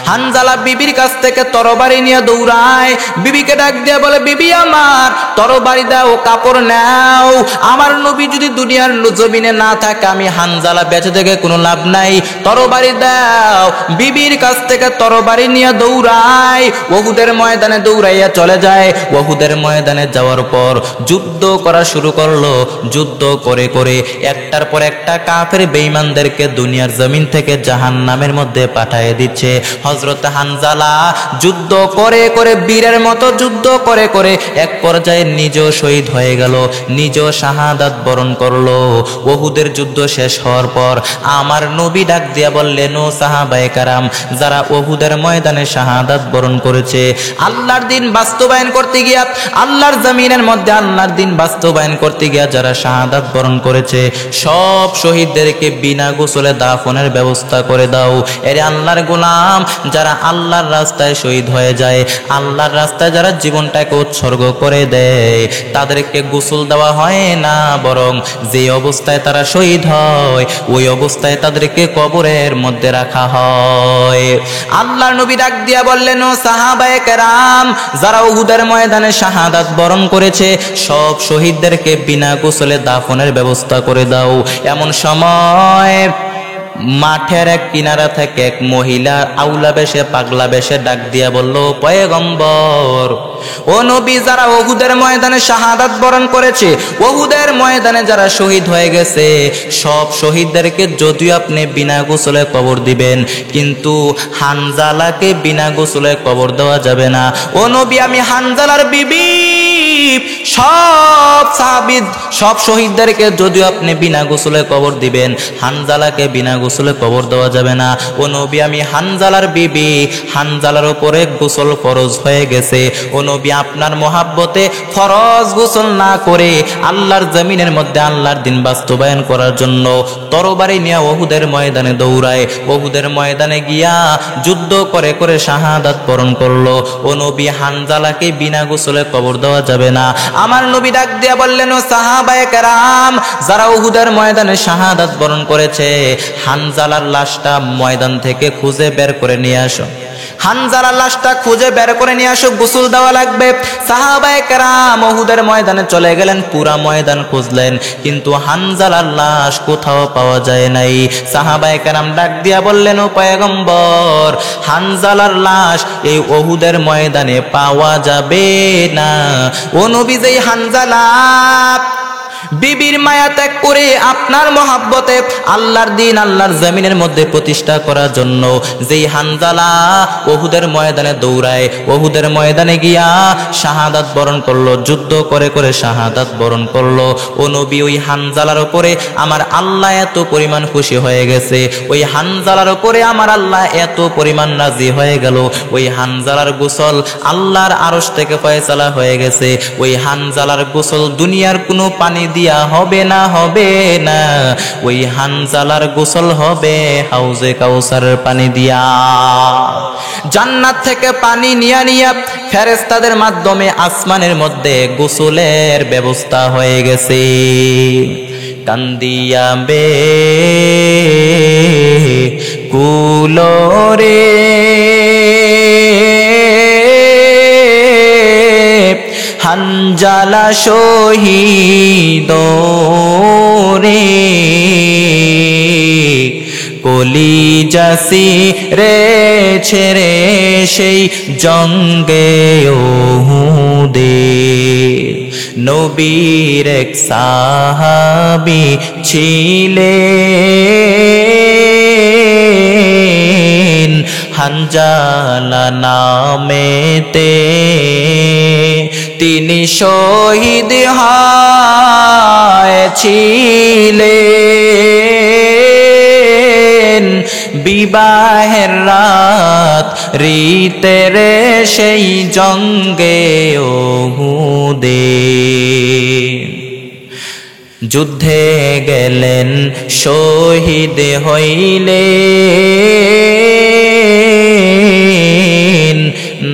হানজালা বিবির কাছ থেকে তরবারি নিয়ে দৌড়ায়, বিবিকে ডাক দিয়ে বলে, বিবি আমার, তরবারি দাও, কাপড় নাও, আমার নবী যদি দুনিয়ার জমিনে না থাকে আমি হানজালা বেঁচে থেকে কোনো লাভ নাই, তরবারি দাও। বিবির কাছ থেকে তরবারি নিয়ে দৌড়ায়, উহুদের ময়দানে দৌড়াইয়া চলে যায়। উহুদের ময়দানে যাওয়ার পর যুদ্ধ করা শুরু করলো। যুদ্ধ করে করে একটার পর একটা কাফের বেঈমানদেরকে দুনিয়ার জমিন থেকে জাহান্নামের মধ্যে পাঠিয়ে দিচ্ছে। হযরত হানজালা যুদ্ধ করে করে, বীরের মতো যুদ্ধ করে করে এক পর্যায়ে নিজেও শহীদ হয়ে গেল, নিজেও শাহাদাত বরণ করলো। উহুদের যুদ্ধ শেষ হওয়ার পর আমার নবী ডাক দিয়া বললেন, ও সাহাবায়ে কেরাম, যারা উহুদের ময়দানে শাহাদাত বরণ করেছে, আল্লাহর দিন বাস্তবায়ন করতে গিয়া, আল্লাহর জমিনের মধ্যে আল্লাহর দিন বাস্তবায়ন করতে গিয়া যারা শাহাদাত বরণ করেছে, সব শহীদদেরকে বিনা গোসলে দাফনের ব্যবস্থা করে দাও। এরে আল্লাহর গোলাম, যারা আল্লাহর রাস্তায় শহীদ হয়ে যায়, আল্লাহর রাস্তায় যারা জীবনটাকে উৎসর্গ করে দেয়, তাদেরকে গোসল দেওয়া হয় না, বরং যে অবস্থায় তারা শহীদ হয় ওই অবস্থায় তাদেরকে কবরের মধ্যে রাখা হয়। আল্লাহর নবী ডাক দিয়া বললেন, ও সাহাবায়ে কেরাম, যারা উহুদের ময়দানে শাহাদাত বরণ করেছে, সব শহীদদেরকে বিনা গোসলে দাফনের ব্যবস্থা করে দাও। এমন সময় মাঠের এক কিনারা থেকে এক মহিলা আউলা বেশে, পাগলা বেশে ডাক দিয়া বলল, পয়গম্বর, ও নবী, যারা উহুদের ময়দানে শাহাদাত বরণ করেছে, উহুদের ময়দানে যারা শহীদ হয়ে গেছে, সব শহীদদেরকে যদিও আপনি বিনা গোসলে কবর দিবেন, কিন্তু হানজালাকে বিনা গোসলে কবর দেওয়া যাবে না। ও নবী, আমি হানজালার বিবি, সব সাহাবী, সব শহীদদেরকে যদিও আপনি বিনা গোসলে কবর দিবেন, হানজালাকে বিনা গোসলে কবর দেওয়া যাবে না। ও নবী, আমি হানজালার বিবি, হানজালার উপরে গোসল ফরজ হয়ে গেছে। ও নবী, আপনার মহাব্বতে ফরজ গোসল না করে আল্লাহর জমিনের মধ্যে আল্লাহর দিন বাস্তবায়ন করার জন্য তরবারি নিয়ে উহুদের ময়দানে দৌড়ায়। উহুদের ময়দানে গিয়া যুদ্ধ করে করে শাহাদাত বরণ করলো। ও নবী, হানজালাকে বিনা গোসলে কবর দেওয়া যাবে না। আমার নবী ডাক দিয়া বললেন, ও সাহাবায়ে কেরাম, যারা উহুদের ময়দানে শাহাদাত বরণ করেছে, হানজালার লাশটা ময়দান থেকে খুঁজে বের করে নিয়ে আসো, হানজালার লাশটা খুঁজে বের করে নিয়ে আসো, গোসল দেওয়া লাগবে। সাহাবায়ে কেরাম উহুদের ময়দানে চলে গেলেন, পুরা ময়দান খুঁজলেন, কিন্তু হানজালার লাশ কোথাও পাওয়া যায় নাই। সাহাবায়ে কেরাম ডাক দিয়া বললেন, ও পয়গম্বর, হানজালার লাশ এই উহুদের ময়দানে পাওয়া যাবে না। ও নবী, যেই হানজালা বিবির মায়া ত্যাগ করে আপনার মহাব্বতে আল্লাহর দিন আল্লাহর জমিনের মধ্যে প্রতিষ্ঠা করার জন্য যেই হানজালা উহুদের ময়দানে দৌড়ায়, উহুদের ময়দানে গিয়া শাহাদাত বরণ করলো, যুদ্ধ করে করে শাহাদাত বরণ করলো, ও নবী, ওই হানজালার উপরে আমার আল্লাহ এত পরিমাণ খুশি হয়ে গেছে, ওই হানজালার উপরে আমার আল্লাহ এত পরিমাণ রাজি হয়ে গেল, ওই হানজালার গোসল আল্লাহর আরশ থেকে ফয়সালা হয়ে গেছে। ওই হানজালার গোসল দুনিয়ার কোনো পানি দিয়া হবে না, হবে না, ওই হানজালার গোসল হবে হাউজে কাউসারের পানি দিয়া। জান্নাত থেকে পানি নিয়া নিয়া ফেরেশতাদের মাধ্যমে আসমানের মধ্যে গোসলের ব্যবস্থা হয়ে গেছে। কান্দিয়া বে কুলোরে হানজালা শহীদ রে, কলিজাসি রে ছেড়ে সেই জঙ্গে উহুদে, নবীর এক সাহাবী ছিলেন হানজালা নামেতে। তিনি শহীদ হয়েছিলেন বিবাহের রাত রীতের সেই জঙ্গে উহুদে। যুদ্ধে গেলেন শহীদ হইলেন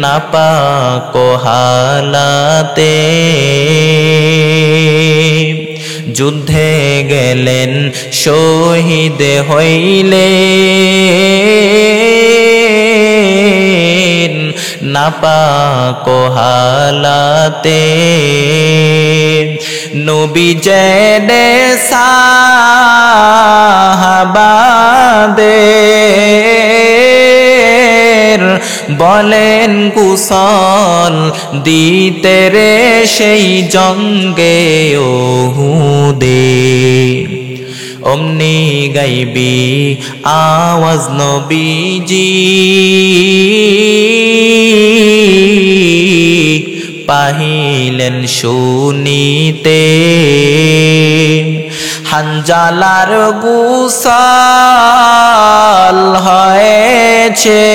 নাপাক হালাতে। যুদ্ধে গেলেন শহীদ হইলেন নাপাক হালাতে। নবী জেনে সাহাবাদের বলেন গোসল দিতে রে সেই জঙ্গে উহুদে। অমনি গাইবি আওয়াজ নবীজি পাহিলেন শুনিতে। হানজালার গোসল হয়েছে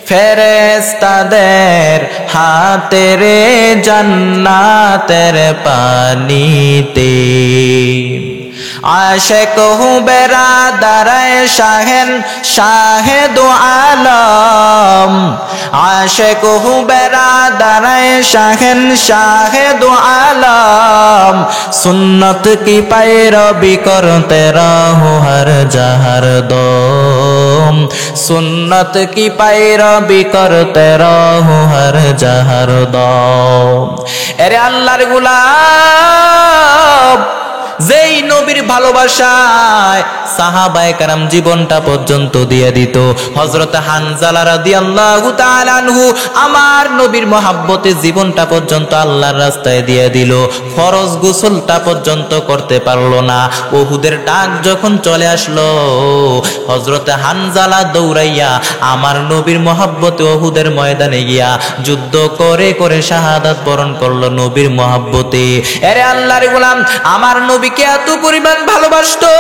ফেরেশতাদের হাতের জান্নাতের পানিতে। আশিক হু বেরাদারায়ে শাহেন শাহেদু আলম। আশিক হু বেরাদারায়ে শাহেন শাহেদু আলম। সুন্নত কি पैरवी करते रहो हर जहर दम। सुन्नत की पैरवी करते रहो हर जहर दम। अरे अल्लाहर गुलाम যেই নবীর ভালোবাসায় সাহাবায়ে কেরাম জীবনটা পর্যন্ত দিয়ে দিত। হযরত হানজালা রাদিয়াল্লাহু তাআলা আনহু আমার নবীর মহব্বতে জীবনটা পর্যন্ত আল্লাহর রাস্তায় দিয়ে দিল। ফরজ গোসলটা পর্যন্ত করতে পারলো না। উহুদের ডাক যখন চলে আসলো হযরত হানজালা দৌড়াইয়া আমার নবীর মহব্বতে উহুদের ময়দানে গিয়া যুদ্ধ করে করে শাহাদাত বরণ করলো নবীর মহব্বতে। আরে আল্লাহর গোলাম আমার নবীকে এত পরিমাণ ভালোবাসতো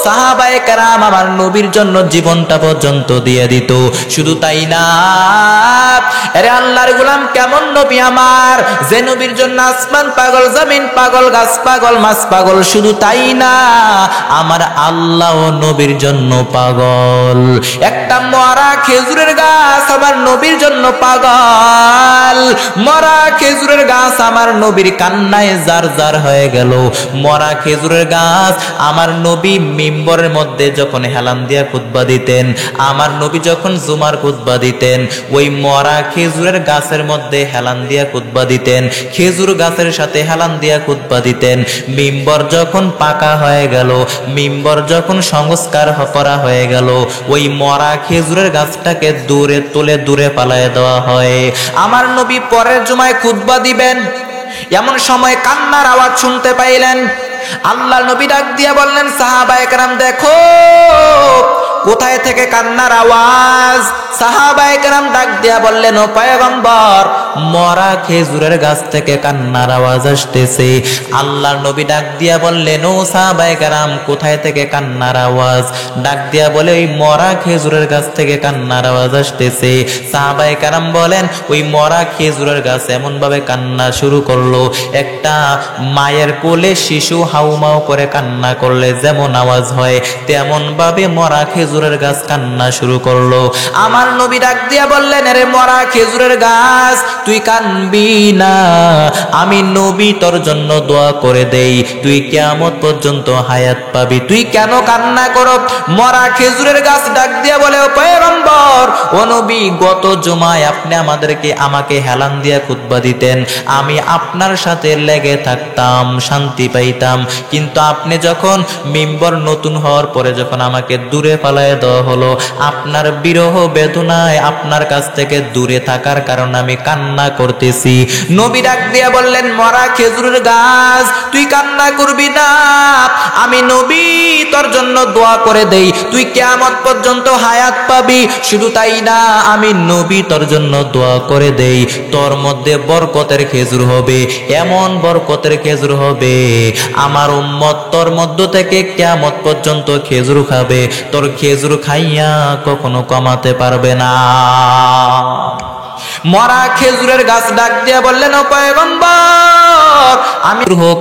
সাহাবায়ে কেরাম আমার নবীর জন্য জীবনটা পর্যন্ত দিয়ে দিত। শুধু তাই না, আরে আল্লাহর গোলাম কেমন নবী আমার, যে নবীর জন্য আসমান পাগল, জমিন পাগল, গাছ পাগল, মাছ পাগল। শুধু তাই না, আমার আল্লাহ ও নবীর জন্য পাগল। একটা মরা খেজুরের গাছ আমার নবীর জন্য পাগল। মরা খেজুরের গাছ আমার নবীর কান্নায় জার জার হয়ে গেল। মরা খেজুরের গাছ আমার নবী মিম্বরের মধ্যে যখন হেলান দিয়া খুতবা দিতেন, আমার নবী যখন জুমার খুতবা দিতেন, ওই মরা খেজুরের গাছের মধ্যে হেলান দিয়া খুতবা দিতেন, খেজুর গাছের সাথে হেলান দিয়া খুতবা দিতেন। মিম্বর যখন পাকা হয়ে গেল, মিম্বর যখন সংস্কার করা হয়ে গেল, ওই মরা খেজুরের গাছটাকে দূরে তুলে দূরে পালায় দেওয়া হয়। আমার নবী পরের জুমায় খুতবা দিবেন, এমন সময় কান্নার আওয়াজ শুনতে পাইলেন। আল্লাহ নবী ডাক দিয়া বললেন সাহাবায়ে কেরাম দেখো কোথায় থেকে কান্নার আওয়াজ। সাহাবায়ে কেরাম ডাক দিয়া বললেন ও পয়গম্বর মরা খেজুরের গাছ থেকে কান্নার আওয়াজ আসতেছে। আল্লাহর নবী ডাক দিয়া বললেন ও সাহাবায়ে কেরাম কোথায় থেকে কান্নার আওয়াজ। ডাক দিয়া বলে ওই মরা খেজুরের গাছ থেকে কান্নার আওয়াজ আসতেছে। সাহাবায়ে কেরাম বলেন ওই মরা খেজুরের গাছ এমন ভাবে কান্না শুরু করলো, একটা মায়ের কোলে শিশু হাউমাউ করে কান্না করলে যেমন আওয়াজ হয় তেমন ভাবে মরা খেজুরের গাছ কান্না শুরু করলো। আমার নবী ডাক দিয়া বললেন আরে মরা খেজুরের গাছ তুই কানবি না, আমি নবী তোর জন্য দোয়া করে দেই, তুই কিয়ামত পর্যন্ত হায়াত পাবি, তুই কেন কান্না করো। মরা খেজুরের গাছ ডাক দিয়া বলে ও পয়গম্বর ও নবী গত জুমায় আপনি আমাকে হেলান দিয়া খুতবা দিতেন, আমি আপনার সাথে লেগে থাকতাম, শান্তি পাইতাম। কিন্তু আপনি যখন মিম্বর নতুন হওয়ার পরে যখন আমাকে দূরে পালায় দেওয়া হলো, আপনার বিরহ বেদনা বেদনায় আপনার কাছ থেকে দূরে থাকার কারণে আমি কান্না করতেছি। নবী ডাক দিয়া বললেন, মরা খেজুরের গাছ তুই কান্না করবি না, আমি নবী তোর জন্য দোয়া করে দেই, তুই কিয়ামত পর্যন্ত হায়াত পাবি। শুধু তাই না, আমি নবী তোর জন্য দোয়া করে দেই, তোর মধ্যে বরকতের খেজুর হবে, এমন বরকতের খেজুর হবে আমার উম্মত তোর মধ্য থেকে কিয়ামত পর্যন্ত খেজুর খাবে, তোর খেজুর খাইয়া কখনো কমাতে পারবে না। মরা খেজুরের গাছ ডাক দিয়া বললেন, ও পয়গম্বর, আমি হোক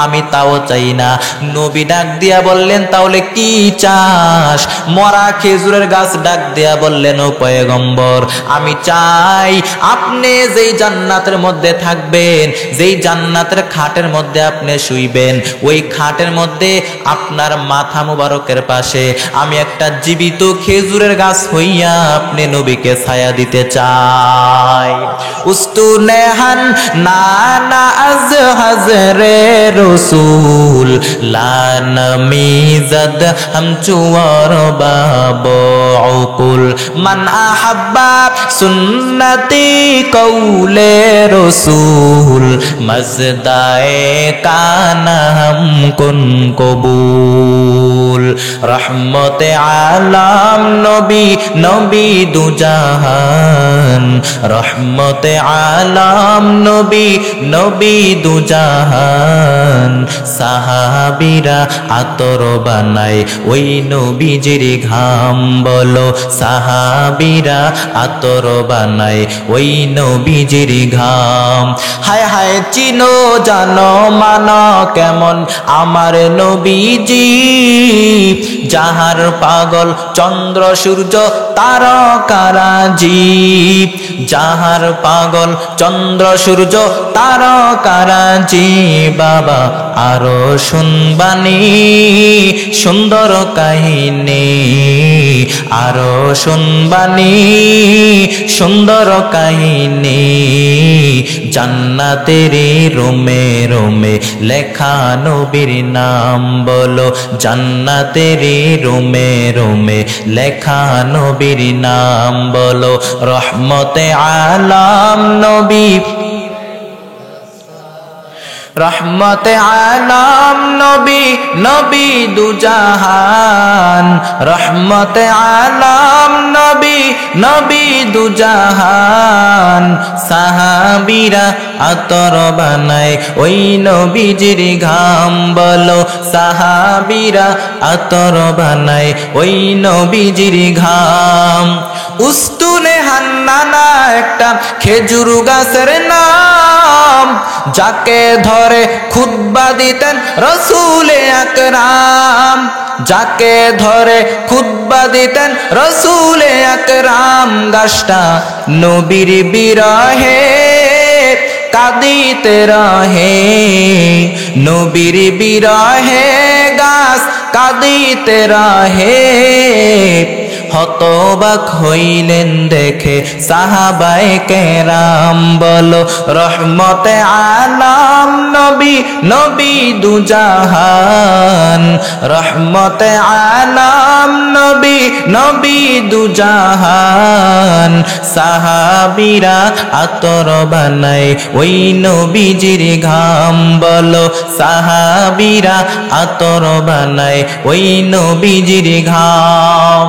আমি তাও চাই না। নবী ডাক দিয়া বললেন, তাহলে কি চাস? মরা খেজুরের গাছ ডাক দিয়া বললেন, ও পয়গম্বর, আমি চাই আপনি যেই জান্নাতের মধ্যে থাকবেন, যেই জান্নাতের খাটের মধ্যে আপনি শুইবেন, ওই খাটের মধ্যে আপনার মাথা মুবারকের পাশে আমি একটা জীবিত খেজুরের গাছ হইয়া আপনি নবীকে ছায়া দিতে চাই। উস্তুনেহান নানা আজ হাজরে রসুল লান মিজাদ হাম চুয়ার বাবুল মান আহাব্বা সুন্নতি কৌলে রসুল মজদায়ে কানা হাম কুন কবুল। রহমতে আলাম নবী, নবী দুজাহান, রহমতে আলাম নবী, নবী দুজাহান। সাহাবীরা আতর বানায় ওই নবীজির ঘাম, বলো সাহাবীরা আতর বানায় ওই নবীজির ঘাম। হায় হায় চিনো জানো মানো কেমন আমার নবীজি, যাহার পাগল চন্দ্র সূর্য তারকারাজি, যাহার পাগল চন্দ্র সূর্য তারকারাজি। বাবা আরো শুনবানি সুন্দর কাহিনী, আরো শুনবানি সুন্দর কাহিনী। জান্নাতের রোমে রোমে লেখা নবীর নাম, বলো জান্নাতের রোমে রোমে লেখা নবীর নাম, বলো রহমতে আলাম নবী, রহমতে আলাম নবী, নবী দুজাহান। রহমতে আলাম নবী, নবী দুজাহান। সাহাবীরা আতর বানায় ওই নবীজির ঘাম, বলো সাহাবীরা আতর বানায় ওই নবীজির ঘাম। উস্তুনে হান্নানা একটা খেজুর গাছের নাম, যাকে ধরে খুতবা দিতেন রসুলে আকরাম, যাকে ধরে খুতবা দিতেন রসুলে আকরাম। গাছটা নবীর বিরহে কাঁদিতে রহে, নবীর বিরহে গাছ কাঁদিতে রহে। হতবাক হইলেন দেখে সাহাবায়ে কেরাম, বলো রহমতে আলাম নবী, নবী দুজাহান। রহমতে আলাম নবী, নবী দুজাহান। সাহাবীরা আতর বানায় ওই নবীজির ঘাম, বলো সাহাবীরা আতর বানায় ওই নবীজির ঘাম।